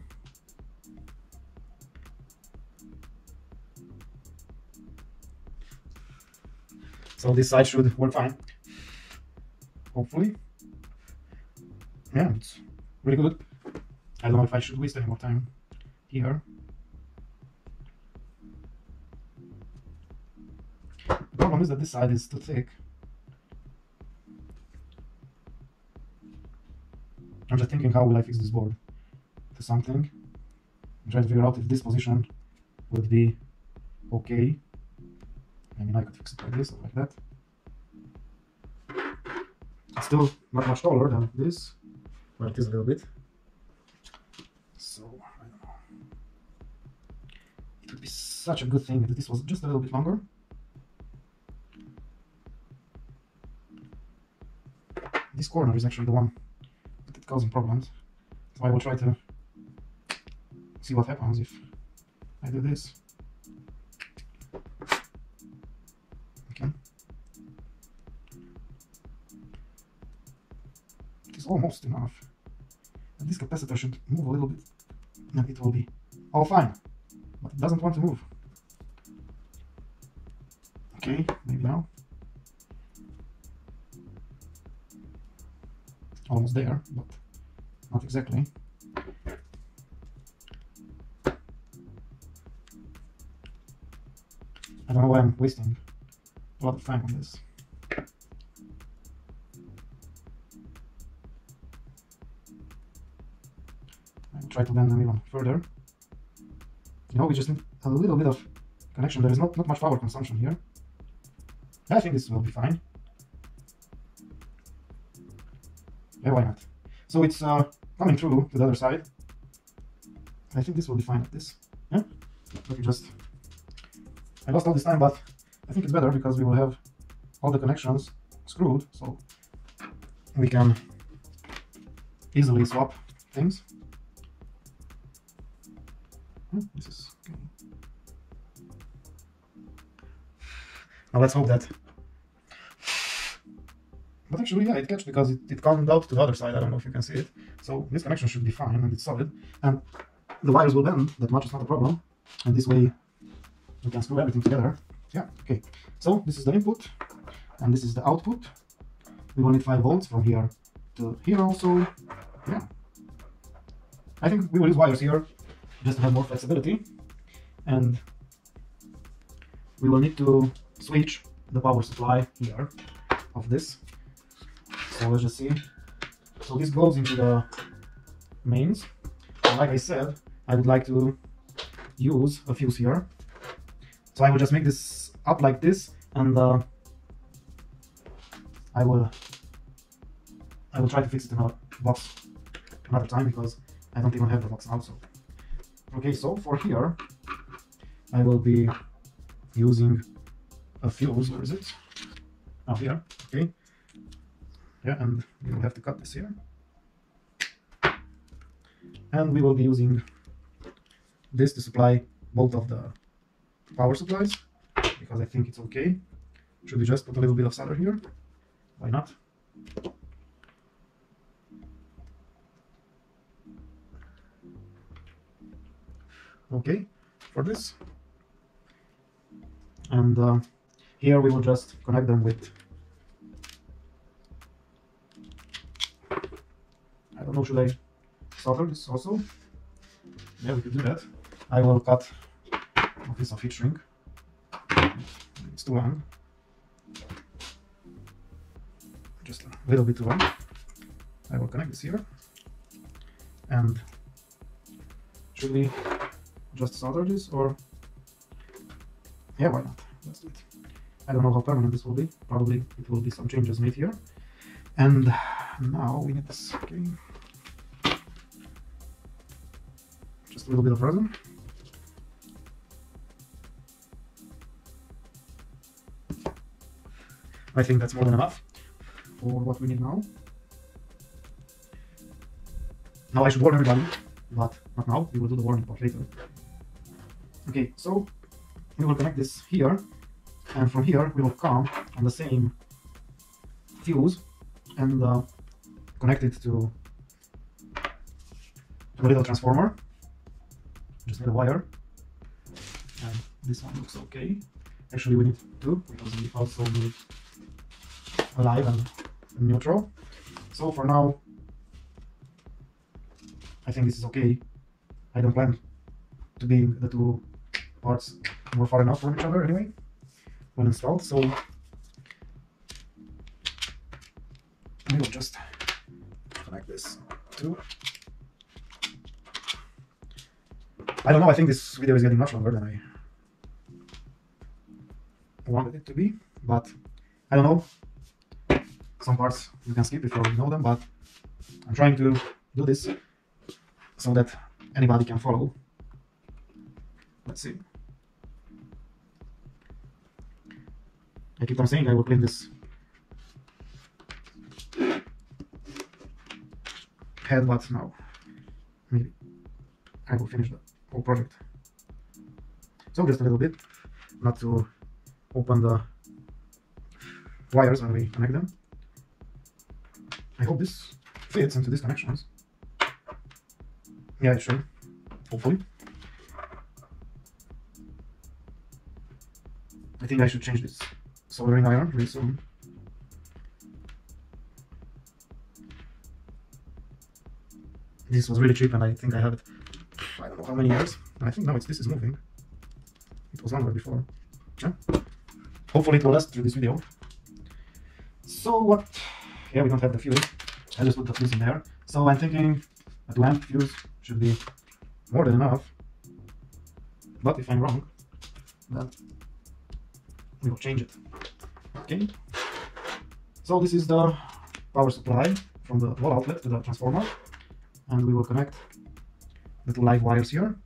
So this side should work fine, hopefully. Yeah, it's really good. I don't know if I should waste any more time here. The problem is that this side is too thick. I'm just thinking, how will I fix this board to something? I'm trying to figure out if this position would be okay. I mean, I could fix it like this or like that. It's still not much taller than this, but it is a little bit. So, I don't know. It would be such a good thing if this was just a little bit longer. This corner is actually the one that causing problems. So I will try to see what happens if I do this. almost enough. And this capacitor should move a little bit, and it will be all fine. But it doesn't want to move. Okay, maybe now. Almost there, but not exactly. I don't know why I'm wasting a lot of time on this. I'll try to bend them even further. You know, we just need a little bit of connection. There is not much power consumption here. I think this will be fine. Yeah, why not? So it's coming through to the other side. I think this will be fine like this. Yeah? Let me just... I lost all this time, but I think it's better because we will have all the connections screwed, so we can easily swap things. This is okay. Now let's hope that... But actually, yeah, it catches because it comes out to the other side. I don't know if you can see it. So this connection should be fine and it's solid. And the wires will bend, that much is not a problem. And this way we can screw everything together. Yeah, okay. So this is the input and this is the output. We will need 5 volts from here to here also. Yeah. I think we will use wires here just to have more flexibility. And we will need to switch the power supply here of this. So let's just see. So this goes into the mains. And like I said, I would like to use a fuse here. So I will just make this up like this, and I will try to fix it in a box another time because I don't even have the box now. So okay, so for here I will be using a fuse. Where is it? Oh, here. Okay. Yeah, and we will have to cut this here. And we will be using this to supply both of the power supplies because I think it's okay. Should we just put a little bit of solder here? Why not? Okay, for this. And here we will just connect them with, I don't know, should I solder this also? Yeah, we could do that. I will cut a piece of heat shrink. It's too long. Just a little bit too long. I will connect this here. And should we just solder this or? Yeah, why not? Let's do it. I don't know how permanent this will be. Probably it will be some changes made here. And now we need this. Okay. Just a little bit of resin. I think that's more than enough for what we need now. Now I should warn everybody, but not now. We will do the warning part later. Okay, so we will connect this here, and from here we will come on the same fuse and connect it to a little transformer. Just need a wire, and this one looks okay. Actually, we need two because we also need a live and a neutral. So for now, I think this is okay. I don't plan to be the two parts more far enough from each other anyway when installed. So we will just connect this too. I don't know, I think this video is getting much longer than I wanted it to be, but I don't know. Some parts you can skip if you already know them, but I'm trying to do this so that anybody can follow. Let's see. I keep on saying I will clean this head, but now maybe I will finish the whole project. So just a little bit, not to open the wires when we connect them. I hope this fits into these connections. Yeah, it should, hopefully. I think I should change this soldering iron really soon. This was really cheap and I think I have it, I don't know how many years. And I think now this is moving. It was longer before. Yeah. Hopefully it will last through this video. So what? Yeah, we don't have the fuse. I just put the fuse in there. So I'm thinking a 2 amp fuse should be more than enough. But if I'm wrong, then we will change it. Okay. So this is the power supply from the wall outlet to the transformer. And we will connect the 2 live wires here.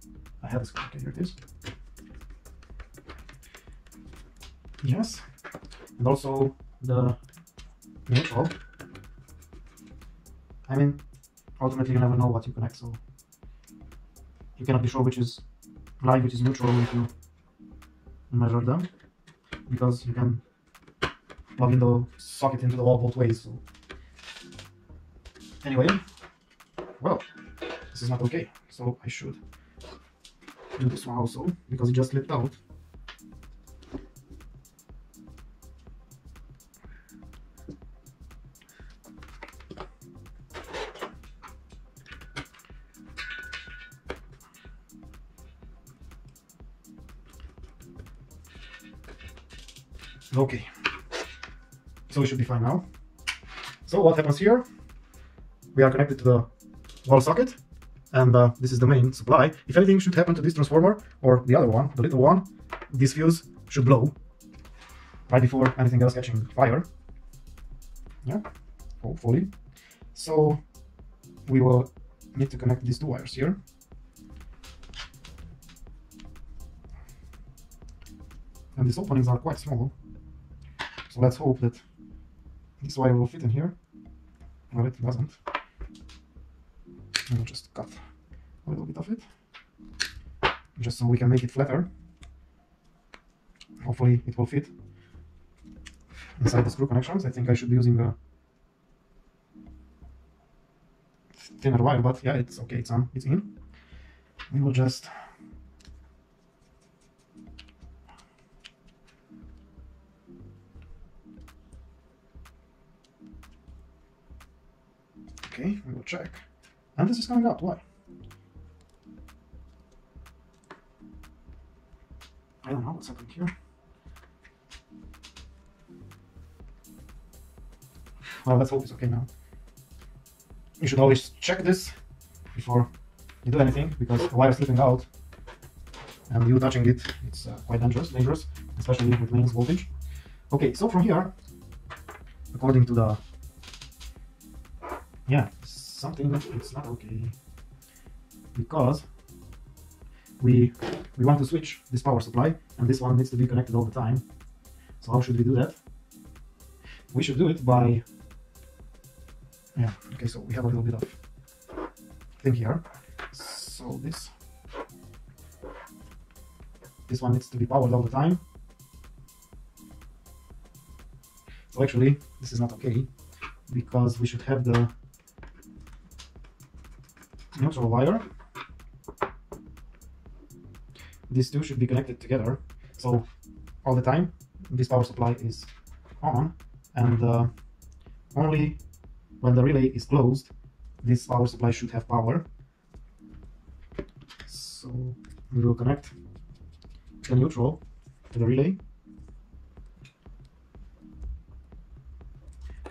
I have this. Okay, here it is. Yes. And also the neutral. I mean, ultimately you never know what you connect, so you cannot be sure which is live, which is neutral if you measure them, because you can plug in the socket into the wall both ways. So anyway, well, this is not okay, so I should do this one also, because it just slipped out. Okay, so we should be fine now. So what happens here? We are connected to the wall socket, and this is the main supply. If anything should happen to this transformer or the other one, the little one, this fuse should blow right before anything else catching fire. Yeah, hopefully. So we will need to connect these 2 wires here. And these openings are quite small. So let's hope that this wire will fit in here. Well, it doesn't. We'll just cut a little bit of it, just so we can make it flatter. Hopefully it will fit inside the screw connections. I think I should be using a thinner wire, but yeah, it's okay, it's in. We will just okay, we will check. And this is coming out, why? I don't know what's happening here. Well, let's hope it's okay now. You should always check this before you do anything, because the wire is slipping out and you touching it, it's quite dangerous, especially with mains voltage. Okay, so from here, according to the, yeah, something, it's not okay, because we want to switch this power supply, and this one needs to be connected all the time. So how should we do that? We should do it by, yeah, okay, so we have a little bit of thing here. So this one needs to be powered all the time. So actually this is not okay, because we should have the neutral wire. These 2 should be connected together, so all the time this power supply is on, and only when the relay is closed this power supply should have power. So we will connect the neutral to the relay,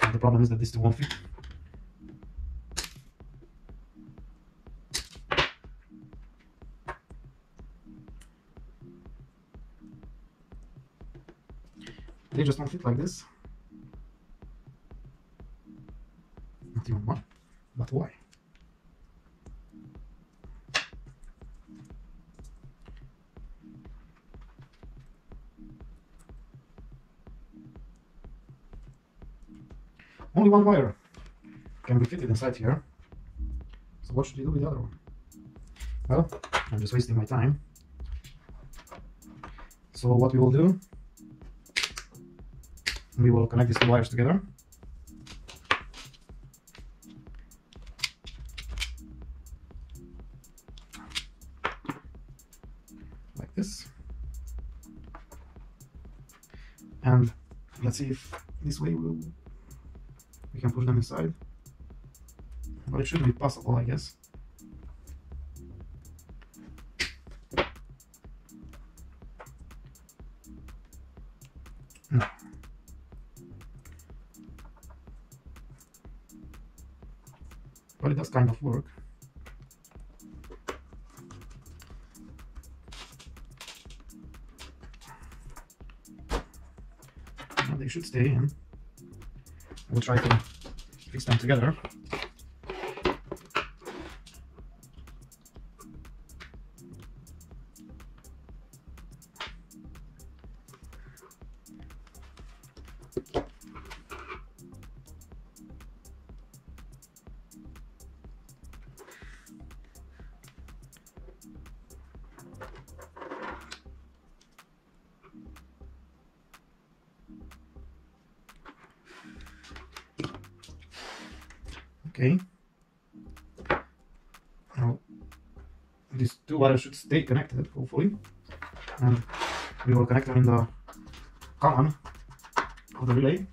and the problem is that these 2 won't fit. They just won't fit like this. Not even one, but why? Only 1 wire can be fitted inside here. So what should we do with the other one? Well, I'm just wasting my time. So what we will do, we will connect these 2 wires together. this. And let's see if this way we can push them inside. But it should be possible, I guess. No. But it does kind of work. And they should stay in. We'll try to fix them together. Okay. Now these two wires should stay connected, hopefully, and we will connect them in the common of the relay.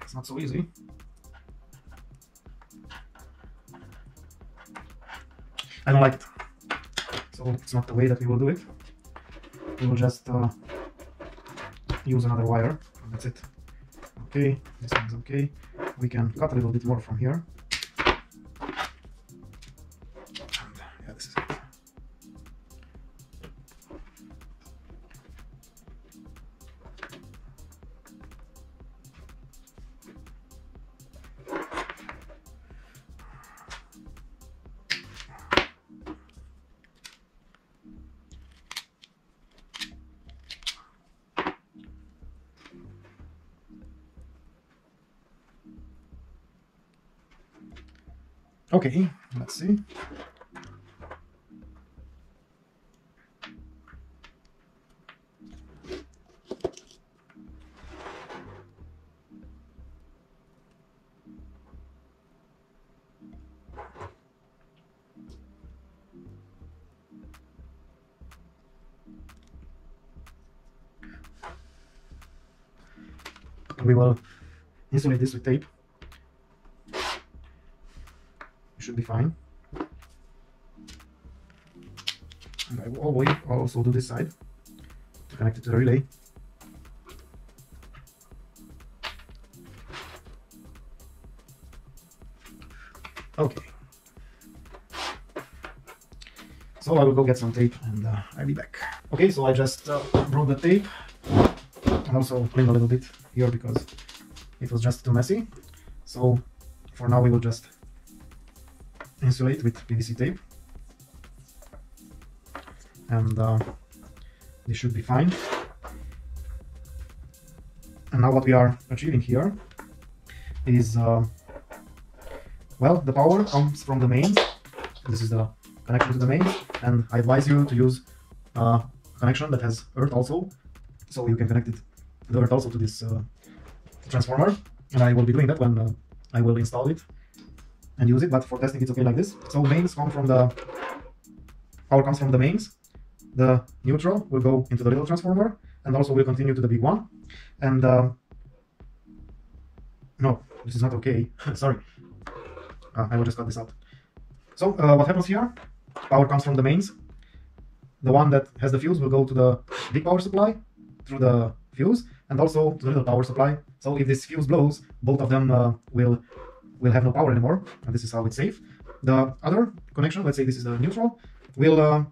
It's not so easy. I don't like it, so it's not the way that we will do it. We will just use another wire, and that's it. Okay, this one's okay. We can cut a little bit more from here. And yeah, this is it. Okay, let's see. We will insulate this with tape. Should be fine. And I will always also do this side to connect it to the relay. Okay. So I will go get some tape and I'll be back. Okay, so I just brought the tape and also cleaned a little bit here because it was just too messy. So for now we will just insulate with PVC tape, and this should be fine. And now what we are achieving here is well, the power comes from the mains. This is the connection to the mains, and I advise you to use a connection that has earth also, so you can connect the earth also to this transformer, and I will be doing that when I will install it and use it, but for testing it's okay like this. So mains come from the power comes from the mains. The neutral will go into the little transformer and also will continue to the big one. And no, this is not okay. Sorry, I will just cut this out. So what happens here? Power comes from the mains. The one that has the fuse will go to the big power supply through the fuse, and also to the little power supply. So if this fuse blows, both of them will have no power anymore, and this is how it's safe. The other connection, let's say this is the neutral, will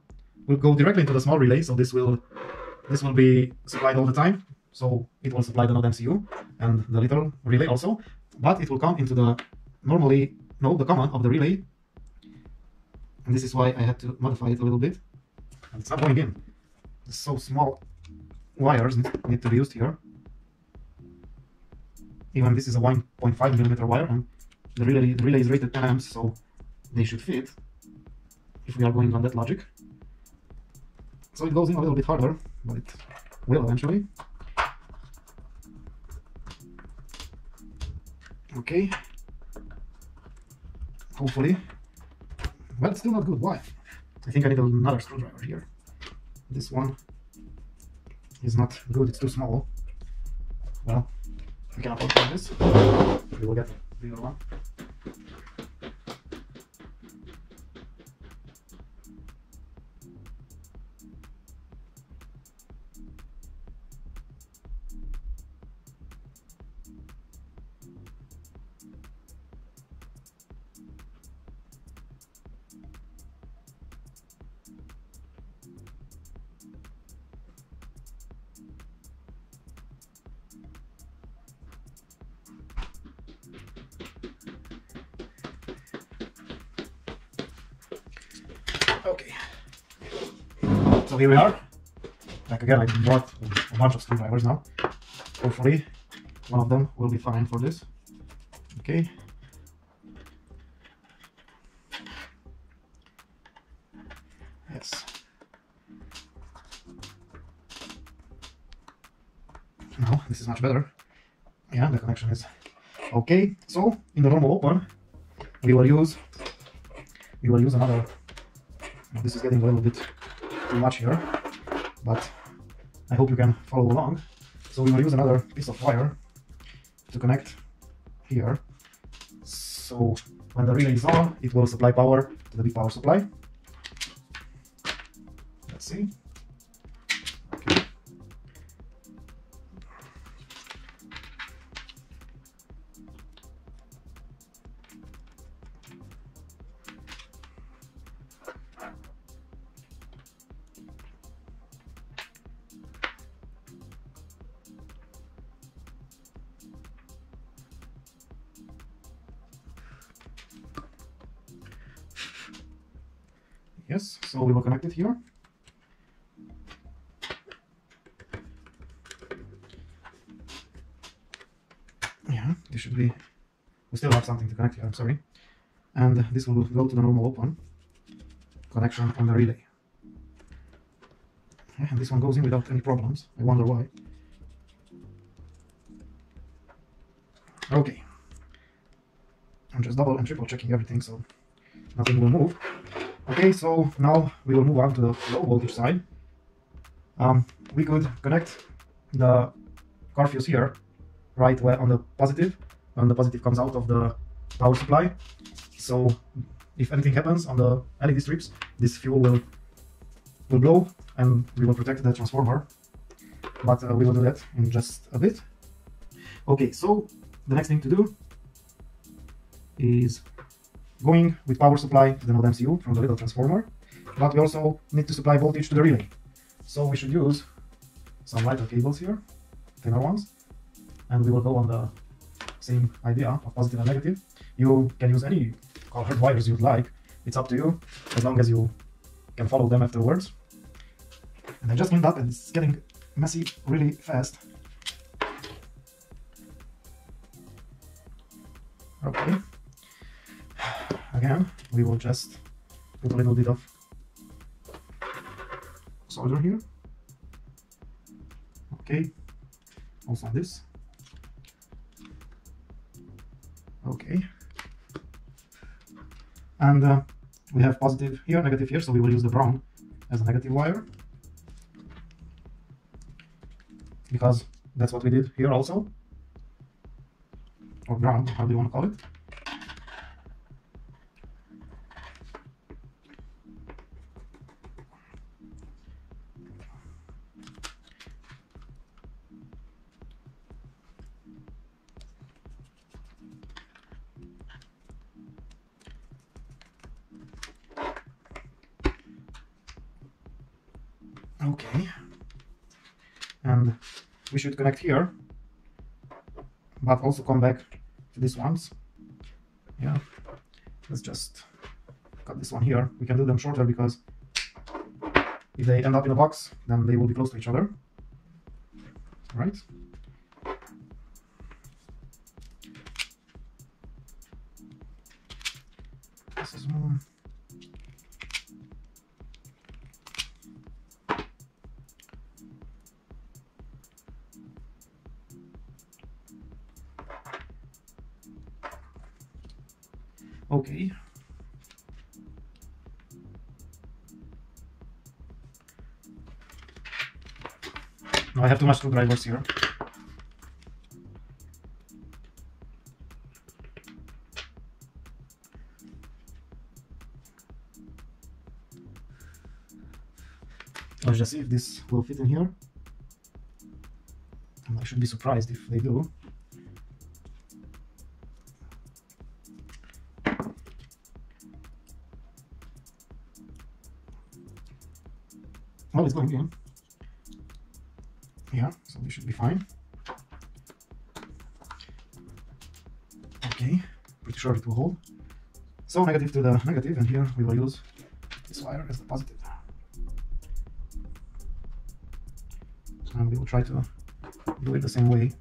go directly into the small relay. So this will be supplied all the time. So it will supply the Nodemcu and the little relay also, but it will come into the the common of the relay. And this is why I had to modify it a little bit. And it's not going in. So small wires need to be used here. Even this is a 1.5mm wire, and the relay is rated 10 amps, so they should fit if we are going on that logic. So it goes in a little bit harder, but it will eventually. Okay. hopefully. Well, it's still not good. Why? I think I need another screwdriver here. This one is not good, it's too small. Well, we cannot open this. We will get a bigger one. Okay, so here we are. Like again, I brought a bunch of screwdrivers now. Hopefully, one of them will be fine for this. Okay. Yes. Now this is much better. Yeah, the connection is okay. So in the normal open, we will use another. This is getting a little bit too much here, but I hope you can follow along. So we will use another piece of wire to connect here. So when the relay is on, it will supply power to the big power supply. Let's see. Okay. Yes, so we will connect it here. Yeah, this should be, we still have something to connect here, I'm sorry. And this will go to the normal open connection on the relay. Yeah, and this one goes in without any problems. I wonder why. Okay. I'm just double and triple checking everything so nothing will move. Okay, so now we will move on to the low voltage side. We could connect the car fuse here, right where on the positive, when the positive comes out of the power supply. So if anything happens on the LED strips, this fuel will blow and we will protect the transformer. But we will do that in just a bit. Okay, so the next thing to do is going with power supply to the Nodemcu from the little transformer, but we also need to supply voltage to the relay. So we should use some lighter cables here, thinner ones, and we will go on the same idea of positive and negative. You can use any colored wires you'd like, it's up to you, as long as you can follow them afterwards. And I just cleaned up and it's getting messy really fast. Okay. Again, we will just put a little bit of solder here. Okay, also on this. Okay. And we have positive here, negative here, so we will use the brown as a negative wire. Because that's what we did here also. Or ground, how do you want to call it? Okay, and we should connect here, but also come back to these ones. Yeah, let's just cut this one here. We can do them shorter because if they end up in a box, then they will be close to each other, right? This is one. Okay, Now I have too much screwdrivers here. Let's just see if this will fit in here. And I should be surprised if they do. Well, it's going in. Yeah, so we should be fine. Okay, pretty sure it will hold. So negative to the negative, and here we will use this wire as the positive. And we will try to do it the same way.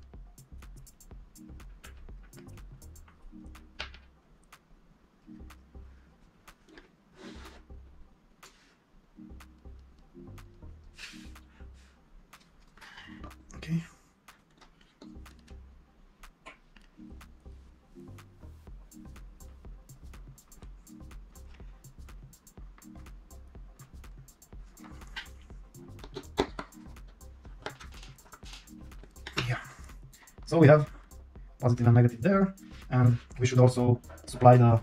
Okay. Yeah. So we have positive and negative there, and we should also supply the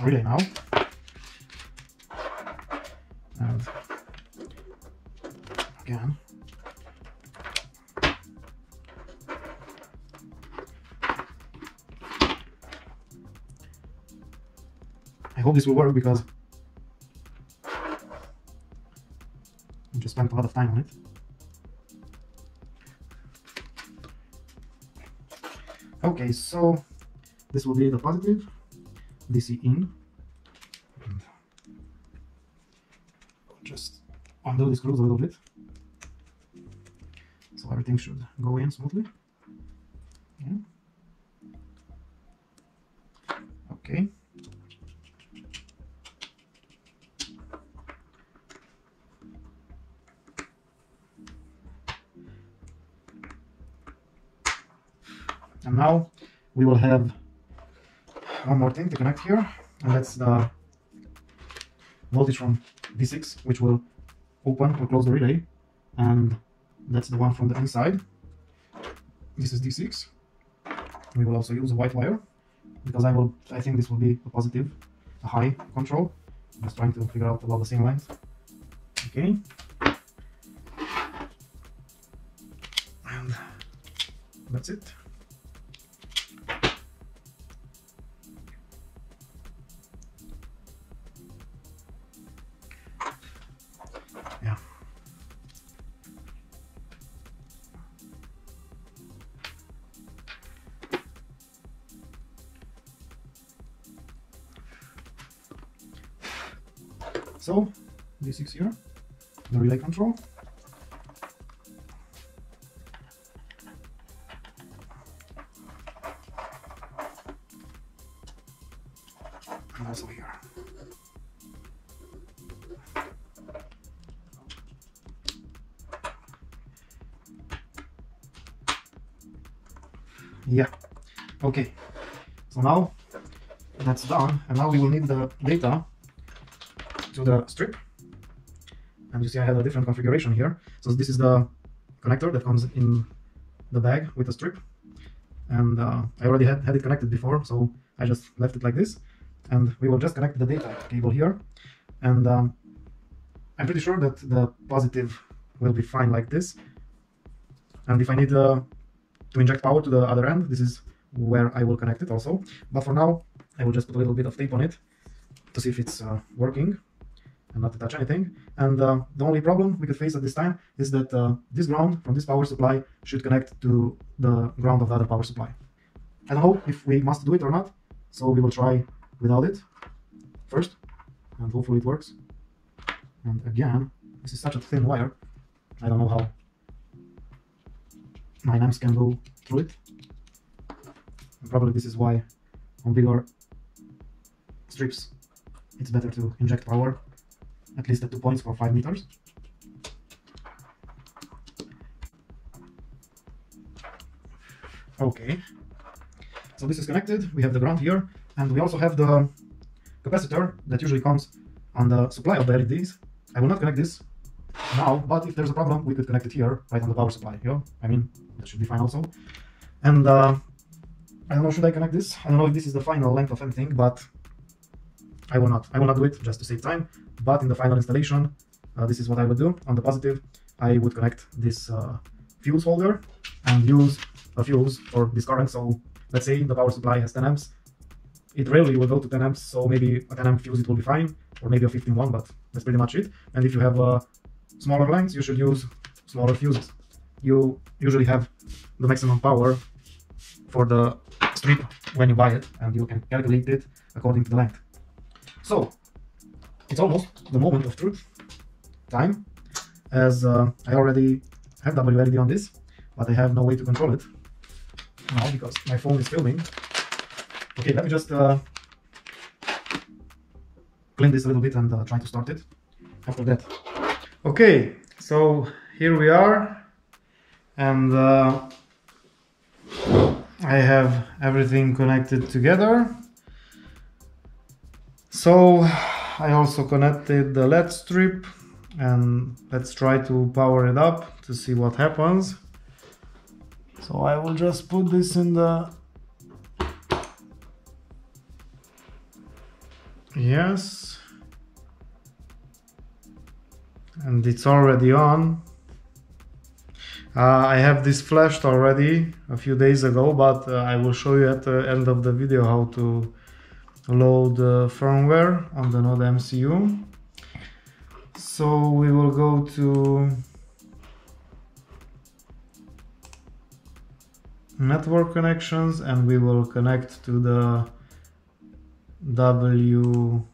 relay now. And again, I hope this will work because I just spent a lot of time on it. Okay, so this will be the positive, DC in, and just undo the screws a little bit, so everything should go in smoothly. Yeah. Okay. And now we will have one more thing to connect here, and that's the voltage from D6, which will open or close the relay, and that's the one from the inside. This is D6. We will also use a white wire because I think this will be a positive, a high control. I'm just trying to figure out about the same lines. Okay. And that's it. Yeah. So D6 here, the relay control. And also here. Yeah, okay, so now that's done, and now we will need the data to the strip. And you see I have a different configuration here. So this is the connector that comes in the bag with the strip, and I already had it connected before, so I just left it like this, and we will just connect the data cable here. And I'm pretty sure that the positive will be fine like this, and if I need to inject power to the other end, this is where I will connect it also. But for now, I will just put a little bit of tape on it to see if it's working and not to touch anything. And the only problem we could face at this time is that this ground from this power supply should connect to the ground of the other power supply. I don't know if we must do it or not, so we will try without it first, and hopefully it works. And again, this is such a thin wire, I don't know how 9 amps can go through it. And probably this is why on bigger strips it's better to inject power at least at 2 points for 5 meters. Okay, so this is connected. We have the ground here, and we also have the capacitor that usually comes on the supply of the LEDs. I will not connect this now, but if there's a problem, we could connect it here, right on the power supply. Yeah, I mean, that should be fine also. And I don't know, should I connect this? I don't know if this is the final length of anything, but I will not do it just to save time. But in the final installation, this is what I would do. On the positive, I would connect this fuse holder and use a fuse for this current. So let's say the power supply has 10 amps. It rarely will go to 10 amps, so maybe a 10 amp fuse it will be fine, or maybe a 15 one, but that's pretty much it. And if you have smaller lengths, you should use smaller fuses. You usually have the maximum power for the strip when you buy it, and you can calculate it according to the length. So it's almost the moment of truth time, as I already have WLED on this, but I have no way to control it now because my phone is filming. Okay, let me just clean this a little bit and try to start it after that. Okay, so here we are, and I have everything connected together. So I also connected the LED strip, and let's try to power it up to see what happens. So I will just put this in the... Yes. And it's already on. I have this flashed already a few days ago, but I will show you at the end of the video how to load firmware on the Nodemcu. So we will go to network connections, and we will connect to the WLED.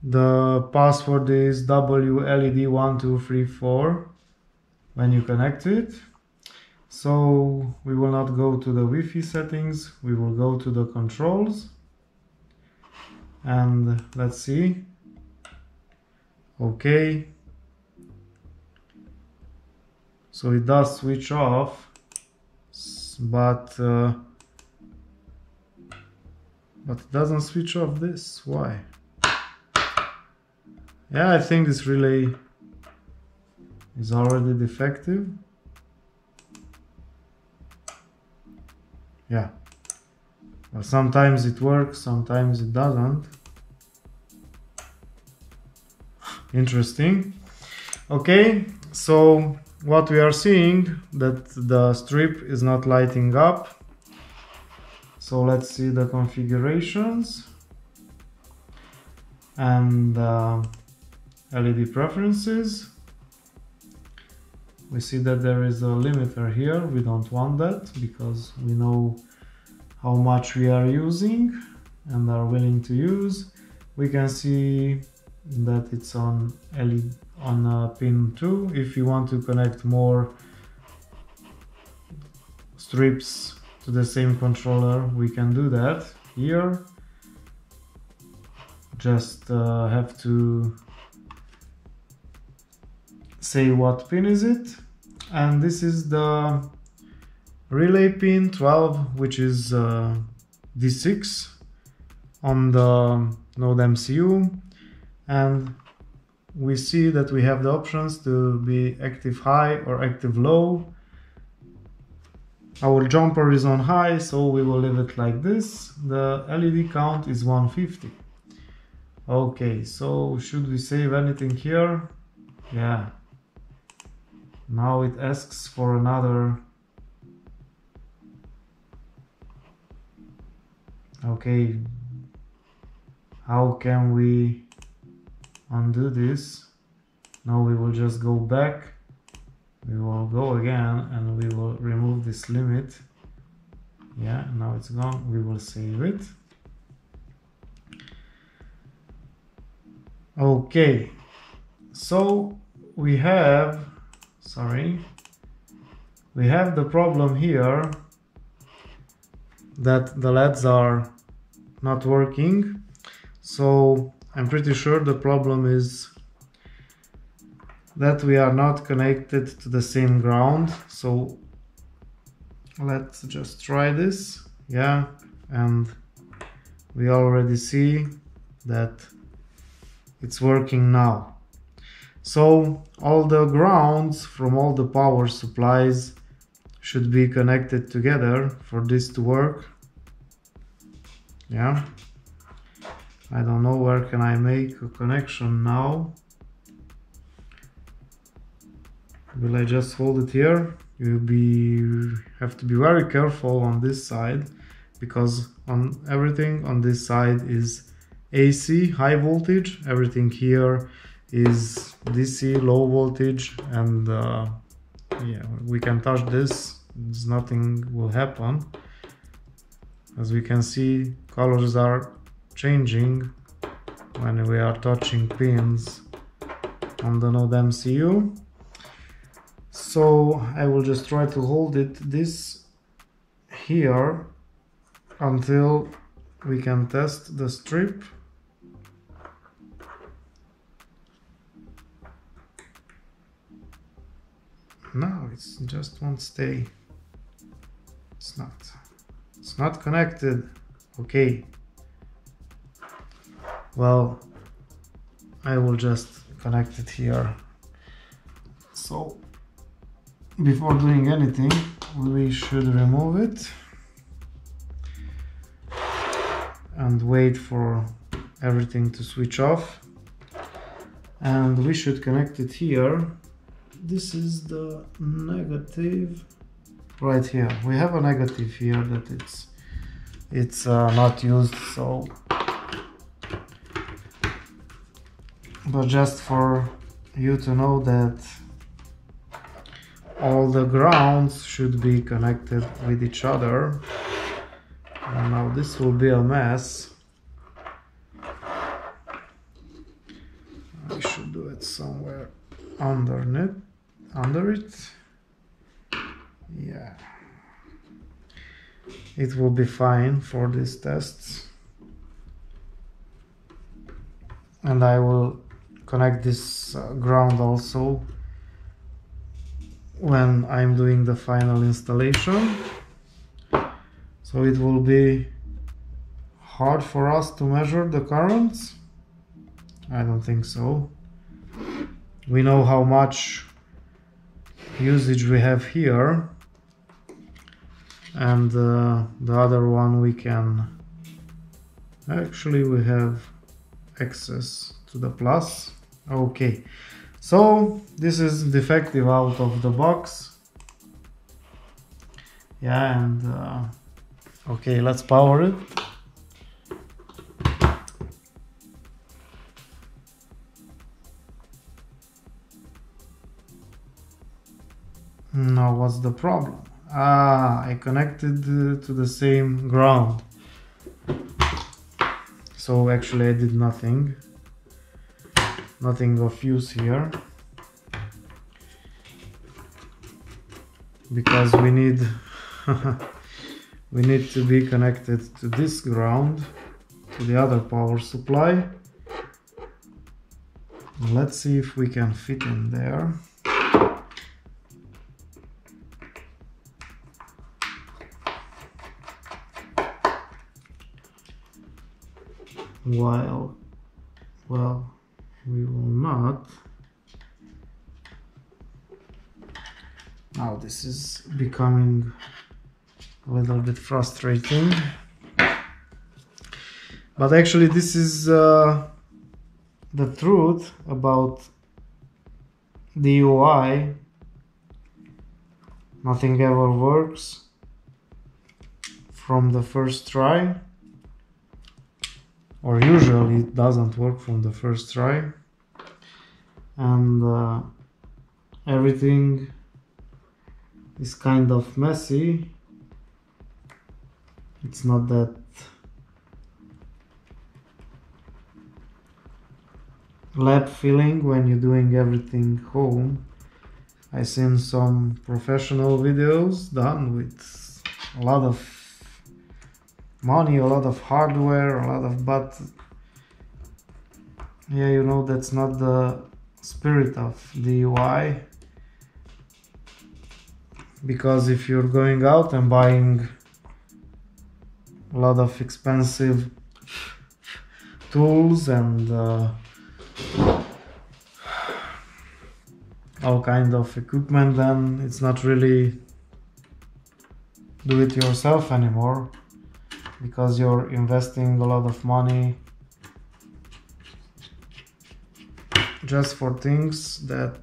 The password is WLED1234 when you connect it. So we will not go to the Wi-Fi settings, we will go to the controls, and let's see. Okay, so it does switch off, but it doesn't switch off this. Why? Yeah, I think this relay is already defective. Yeah, well, sometimes it works, sometimes it doesn't. Interesting. Okay, so what we are seeing, that the strip is not lighting up. So let's see the configurations and LED preferences. We see that there is a limiter here. We don't want that because we know how much we are using and are willing to use. We can see that it's on LED on pin 2. If you want to connect more strips to the same controller, we can do that here. Just have to say what pin is it, and this is the relay pin 12, which is D6 on the Nodemcu, and we see that we have the options to be active high or active low. Our jumper is on high, so we will leave it like this. The LED count is 150. Okay, so should we save anything here? Yeah. Now it asks for another. Okay, how can we undo this? Now we will just go back. We will go again and we will remove this limit. Yeah, now it's gone. We will save it. Okay, so we have, we have the problem here that the LEDs are not working. So I'm pretty sure the problem is that we are not connected to the same ground. So let's just try this. Yeah, and we already see that it's working now. So all the grounds from all the power supplies should be connected together for this to work. Yeah, I don't know where can I make a connection now. Will I just hold it here? You have to be very careful on this side, because on everything on this side is AC, high voltage. Everything here is DC, low voltage, and yeah, we can touch this, nothing will happen. As we can see, colors are changing when we are touching pins on the Nodemcu. So I will just try to hold this here until we can test the strip. No, it just won't stay. It's not connected. Okay. Well, I will just connect it here. So before doing anything, we should remove it and wait for everything to switch off, and we should connect it here. This is the negative right here. We have a negative here that it's not used, so but just for you to know that all the grounds should be connected with each other. And now this will be a mess. I should do it somewhere under it. Yeah, it will be fine for these tests. And I will connect this ground also when I'm doing the final installation. So it will be hard for us to measure the currents. I don't think so. We know how much usage we have here, and the other one we can actually, we have access to the plus. Okay, so this is defective out of the box. Yeah, and okay, let's power it. Now what's the problem? I connected to the same ground. So actually I did nothing of use here, because we need we need to be connected to this ground, to the other power supply. Let's see if we can fit in there. Well, we will not. Now this is becoming a little bit frustrating, but actually this is the truth about the UI. Nothing ever works from the first try, or usually it doesn't work from the first try, and everything is kind of messy. It's not that lab feeling when you're doing everything home. I've seen some professional videos done with a lot of money, a lot of hardware, but yeah, you know, that's not the spirit of the UI. Because if you're going out and buying a lot of expensive tools and all kind of equipment, then it's not really do it yourself anymore, because you're investing a lot of money just for things that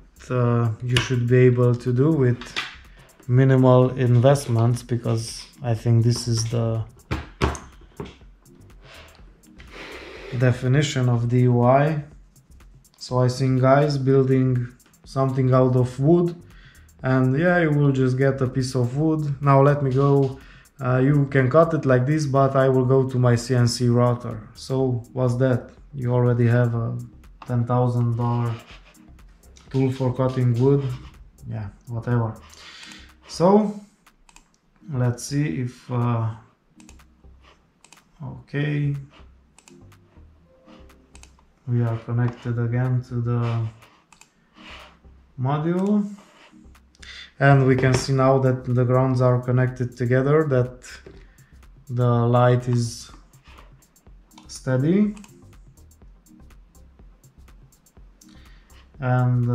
you should be able to do with minimal investments, because I think this is the definition of DIY. So I seen guys building something out of wood, and yeah, you will just get a piece of wood. Now let me go, you can cut it like this, but I will go to my CNC router. So what's that? You already have a $10,000 tool for cutting wood. Yeah, whatever. So let's see if okay, we are connected again to the module, and we can see now that the grounds are connected together, that the light is steady, and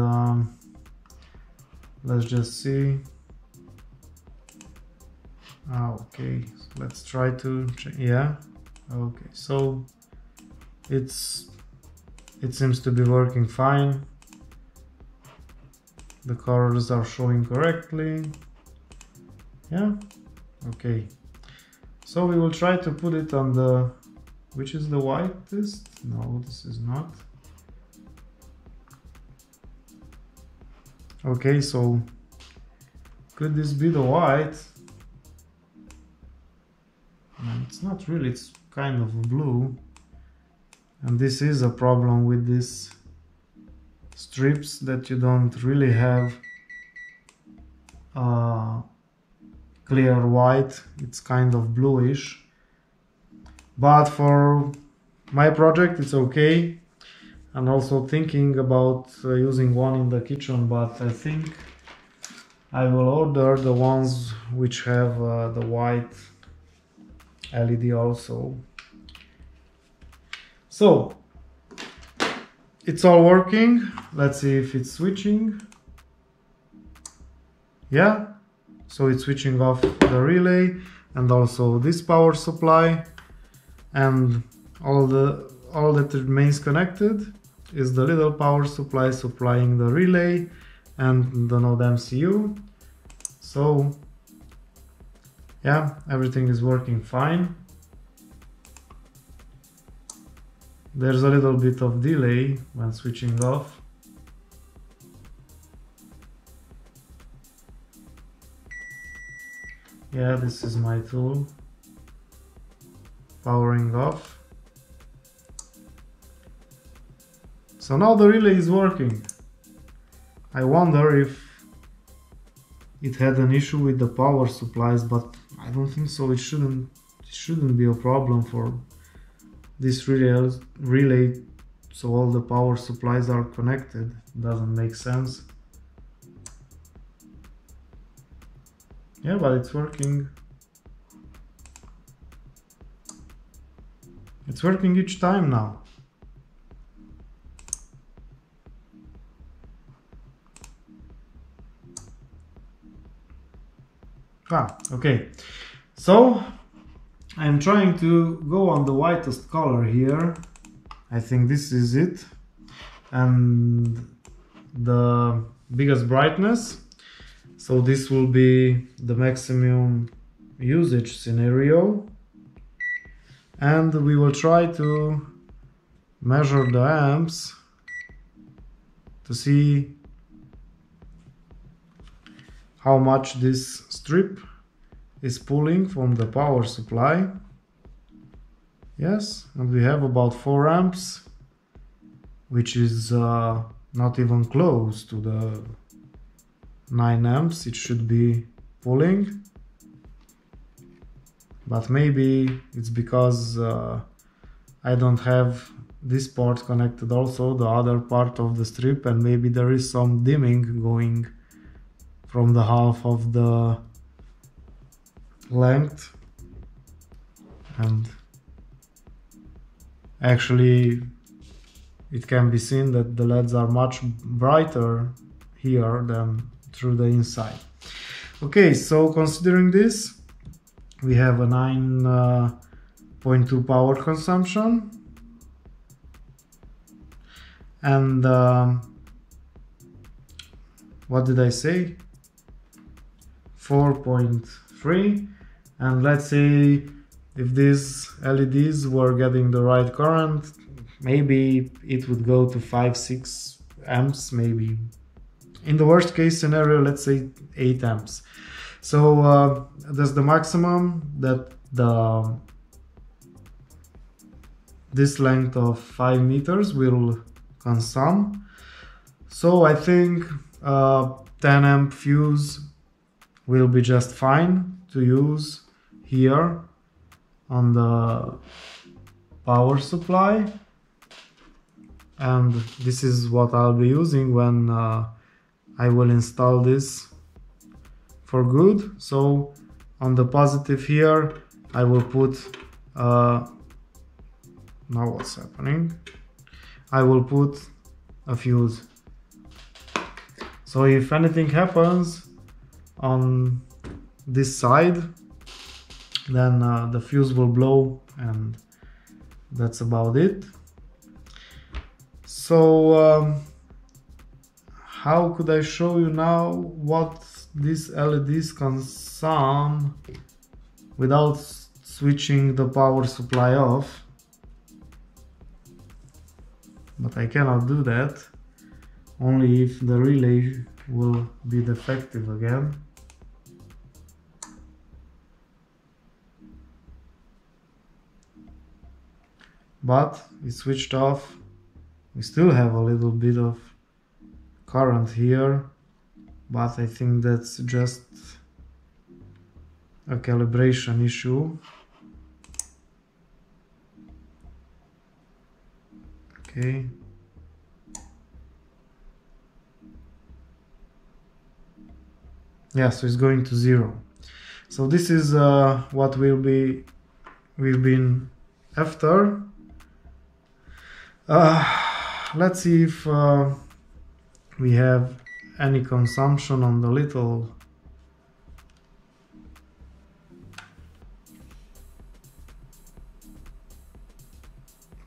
let's just see. Okay, let's try to yeah, okay, so it seems to be working fine. The colors are showing correctly. Yeah, okay. So we will try to put it on the, which is the whitest? No, this is not. Okay, so could this be the white? It's not really, it's kind of blue. And this is a problem with these strips, that you don't really have clear white, it's kind of bluish. But for my project it's okay. I'm also thinking about using one in the kitchen, but I think I will order the ones which have the white LED also. So it's all working. Let's see if it's switching. Yeah, so it's switching off the relay and also this power supply, and all that remains connected is the little power supply supplying the relay and the Nodemcu. So yeah, everything is working fine. There's a little bit of delay when switching off. Yeah, this is my tool powering off. So now the relay is working. I wonder if it had an issue with the power supplies, but I don't think so. It shouldn't be a problem for this relay, so all the power supplies are connected. Doesn't make sense. Yeah, but it's working. It's working each time now. Okay. So I'm trying to go on the whitest color here. I think this is it. And the biggest brightness. So this will be the maximum usage scenario. And we will try to measure the amps to see how much this strip is pulling from the power supply. Yes, and we have about 4 amps, which is not even close to the 9 amps it should be pulling. But maybe it's because I don't have this part connected also, the other part of the strip, and maybe there is some dimming going from the half of the length. And actually it can be seen that the LEDs are much brighter here than through the inside. Okay, so considering this, we have a 9.2 power consumption, and what did I say? 4.3. And let's say if these LEDs were getting the right current, maybe it would go to 5-6 amps, maybe. In the worst case scenario, let's say 8 amps. So that's the maximum that this length of 5 meters will consume. So I think 10 amp fuse will be just fine to use here on the power supply, and this is what I'll be using when I will install this for good. So on the positive here I will put now what's happening, I will put a fuse. So if anything happens on this side, then the fuse will blow, and that's about it. So how could I show you now what these LEDs consume without switching the power supply off? But I cannot do that, only if the relay will be defective again. But it's switched off. We still have a little bit of current here, but I think that's just a calibration issue. Okay. Yeah, so it's going to 0. So this is what we've been after. Let's see if we have any consumption on the little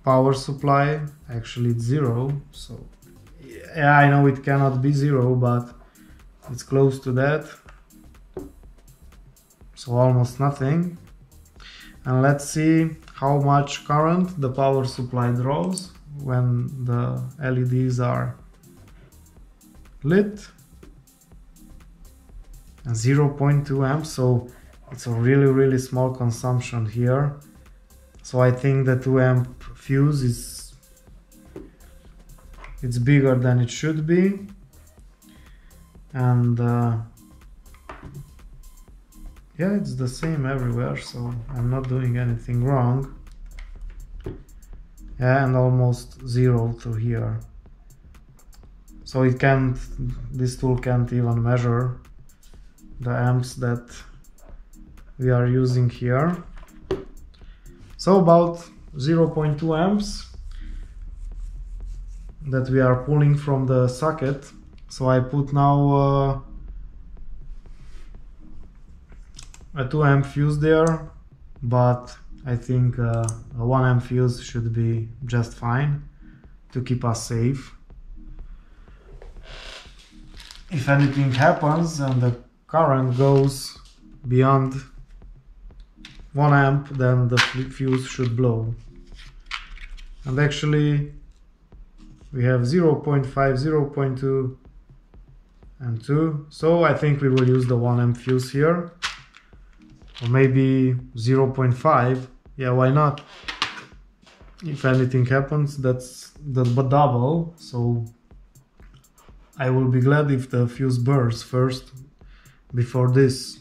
power supply. Actually it's 0, so yeah, I know it cannot be 0, but it's close to that, so almost nothing. And let's see how much current the power supply draws when the LEDs are lit. 0.2 amps, so it's a really small consumption here. So I think the 2 amp fuse it's bigger than it should be, and yeah, it's the same everywhere, so I'm not doing anything wrong. Yeah, and almost 0 through here. So it can't, this tool can't even measure the amps that we are using here. So about 0.2 amps that we are pulling from the socket. So I put now a 2 amp fuse there, but I think a 1 amp fuse should be just fine to keep us safe. If anything happens and the current goes beyond 1 amp, then the fuse should blow. And actually we have 0.5, 0.2 and 2, so I think we will use the 1 amp fuse here, or maybe 0.5. Yeah, why not? If anything happens, that's the double, so I will be glad if the fuse bursts first before this.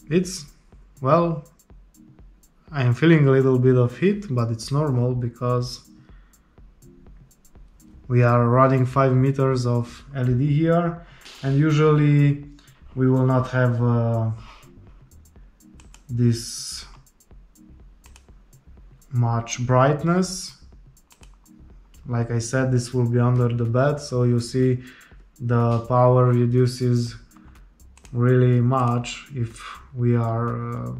It's, well, I am feeling a little bit of heat, but it's normal because we are running 5 meters of LED here, and usually we will not have this much brightness. Like I said, this will be under the bed, so you see the power reduces really much if we are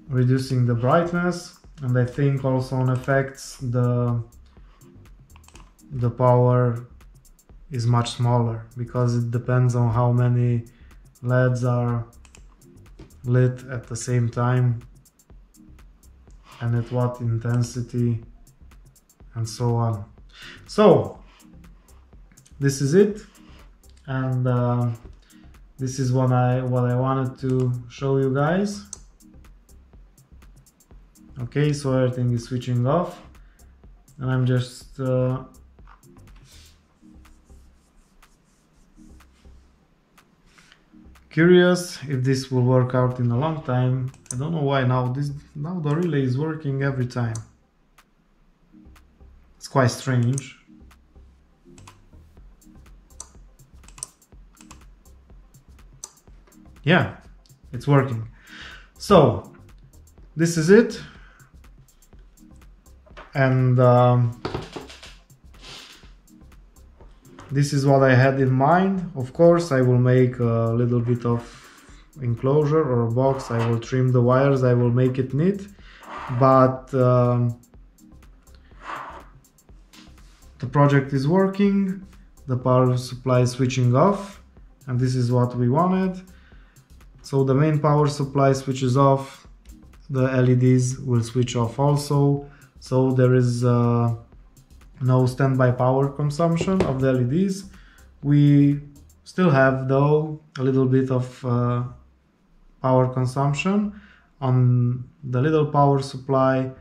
reducing the brightness, and I think also on effects the power is much smaller, because it depends on how many LEDs are lit at the same time and at what intensity and so on. So this is it, and this is what I wanted to show you guys. Okay, so everything is switching off, and I'm just curious if this will work out in a long time. I don't know why now the relay is working every time. It's quite strange. Yeah, it's working. So this is it, and this is what I had in mind. Of course, I will make a little bit of enclosure or a box. I will trim the wires, I will make it neat, but the project is working, the power supply is switching off, and this is what we wanted. So the main power supply switches off, the LEDs will switch off also, so there is no standby power consumption of the LEDs. We still have though a little bit of power consumption on the little power supply,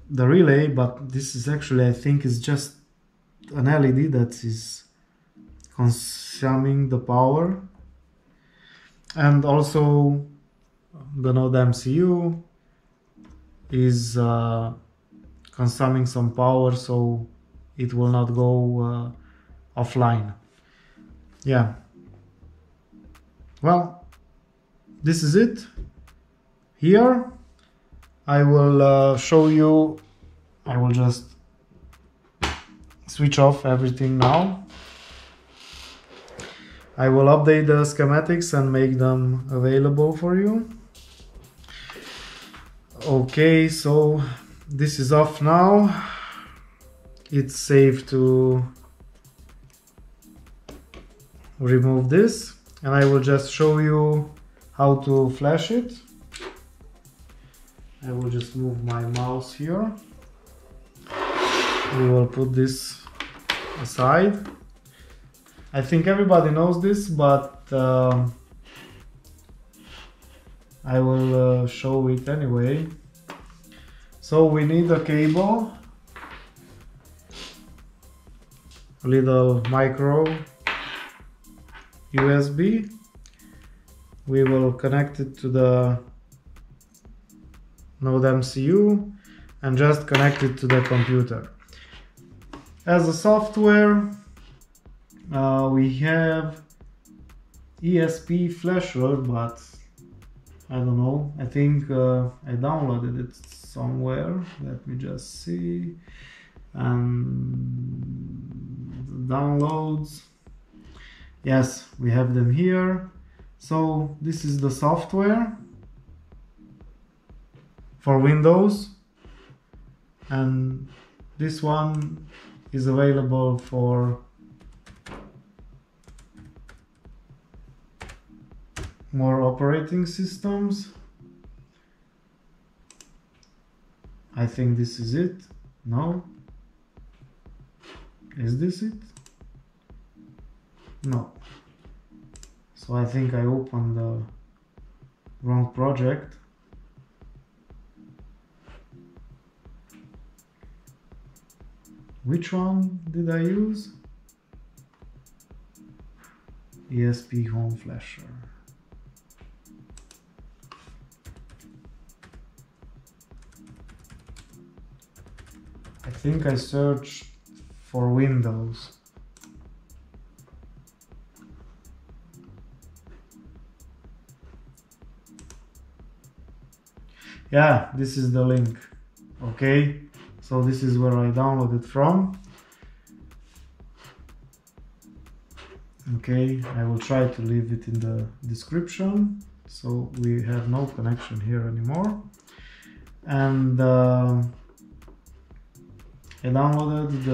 the relay, but this is actually, I think, is just an LED that is consuming the power. And also the Nodemcu is consuming some power, so it will not go offline. Yeah, well, this is it. Here I will show you, I will just switch off everything now. I will update the schematics and make them available for you. Okay, so this is off now. It's safe to remove this, and I will just show you how to flash it. I will just move my mouse here. We will put this aside. I think everybody knows this, but I will show it anyway. So we need a cable, a little micro USB. We will connect it to the Nodemcu and just connect it to the computer. As a software, we have ESP flasher, but I don't know, I think I downloaded it somewhere. Let me just see. And downloads, yes, we have them here. So this is the software for Windows, and this one is available for more operating systems. I think this is it. No? Is this it? No. So I think I opened the wrong project. Which one did I use? ESP Home Flasher. I think I searched for Windows. Yeah, this is the link. Okay, so this is where I downloaded from. Okay, I will try to leave it in the description, so we have no connection here anymore. And I downloaded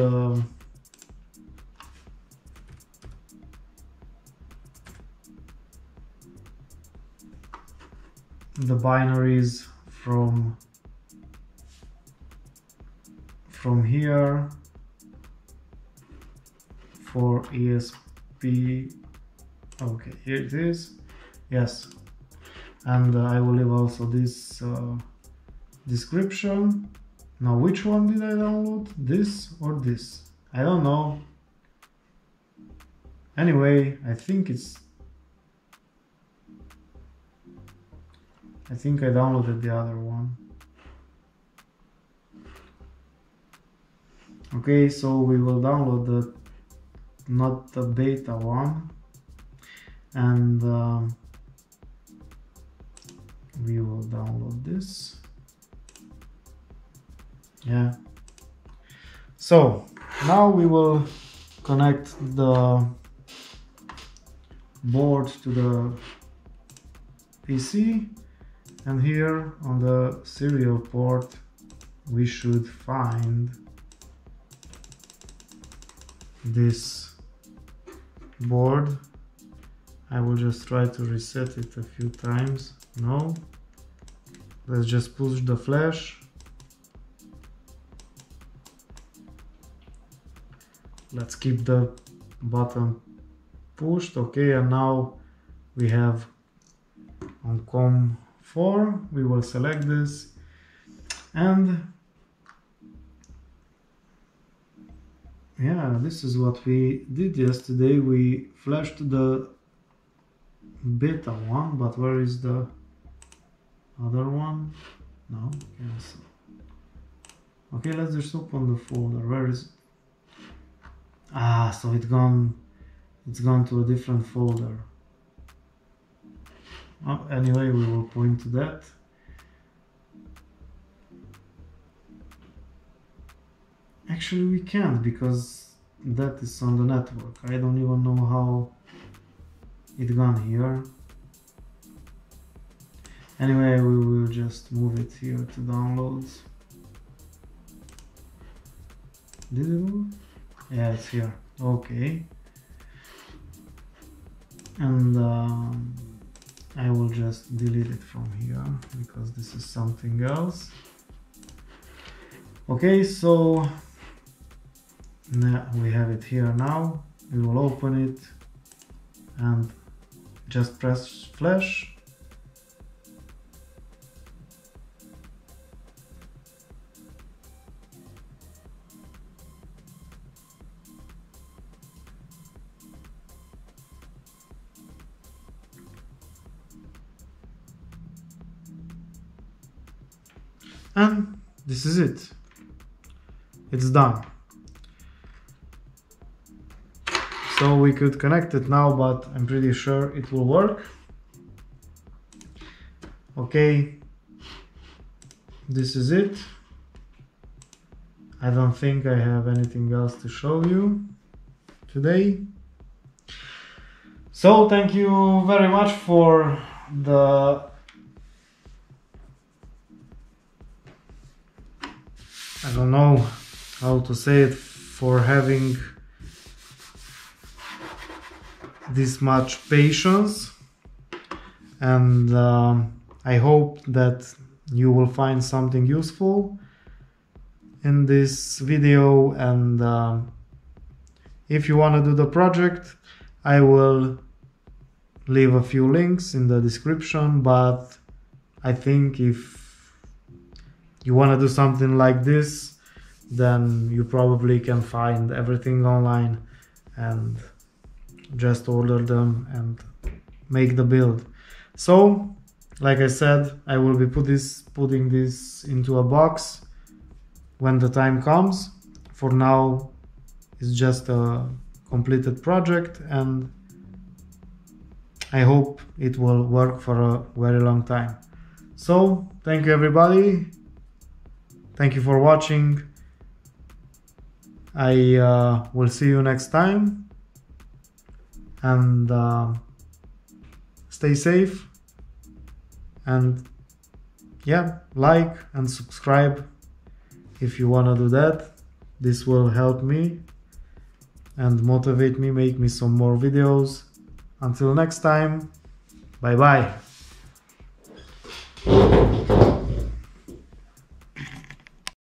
the binaries from here for ESP. Okay, here it is. Yes, and I will leave also this description. Now, which one did I download? This or this? I don't know. Anyway, I think I downloaded the other one. Okay, so we will download not the beta one, and we will download this. Yeah. So now we will connect the board to the PC, and here on the serial port we should find this board. I will just try to reset it a few times. No, let's just push the flash. Let's keep the button pushed. Okay, and now we have on COM4, we will select this, and yeah, this is what we did yesterday. We flashed the beta one, but where is the other one? No, cancel. Okay, let's just open the folder. Where is it? Ah, so it's gone to a different folder. Oh, anyway, we will point to that. Actually, we can't, because that is on the network. I don't even know how it gone here. Anyway, we will just move it here to downloads. Did it move? Yeah, it's here. Okay. And I will just delete it from here because this is something else. Okay, so now we have it here now. We will open it and just press flash. And this is it. It's done. So we could connect it now, but I'm pretty sure it will work. Okay, this is it. I don't think I have anything else to show you today. So thank you very much for the I don't know how to say it, for having this much patience, and I hope that you will find something useful in this video, and if you want to do the project, I will leave a few links in the description, but I think if you want to do something like this, then you probably can find everything online and just order them and make the build. So, like I said, I will be putting this into a box when the time comes. For now, it's just a completed project, and I hope it will work for a very long time. So, thank you everybody. Thank you for watching. I will see you next time, and stay safe, and yeah, like and subscribe if you want to do that. This will help me and motivate me, make me some more videos. Until next time, bye bye.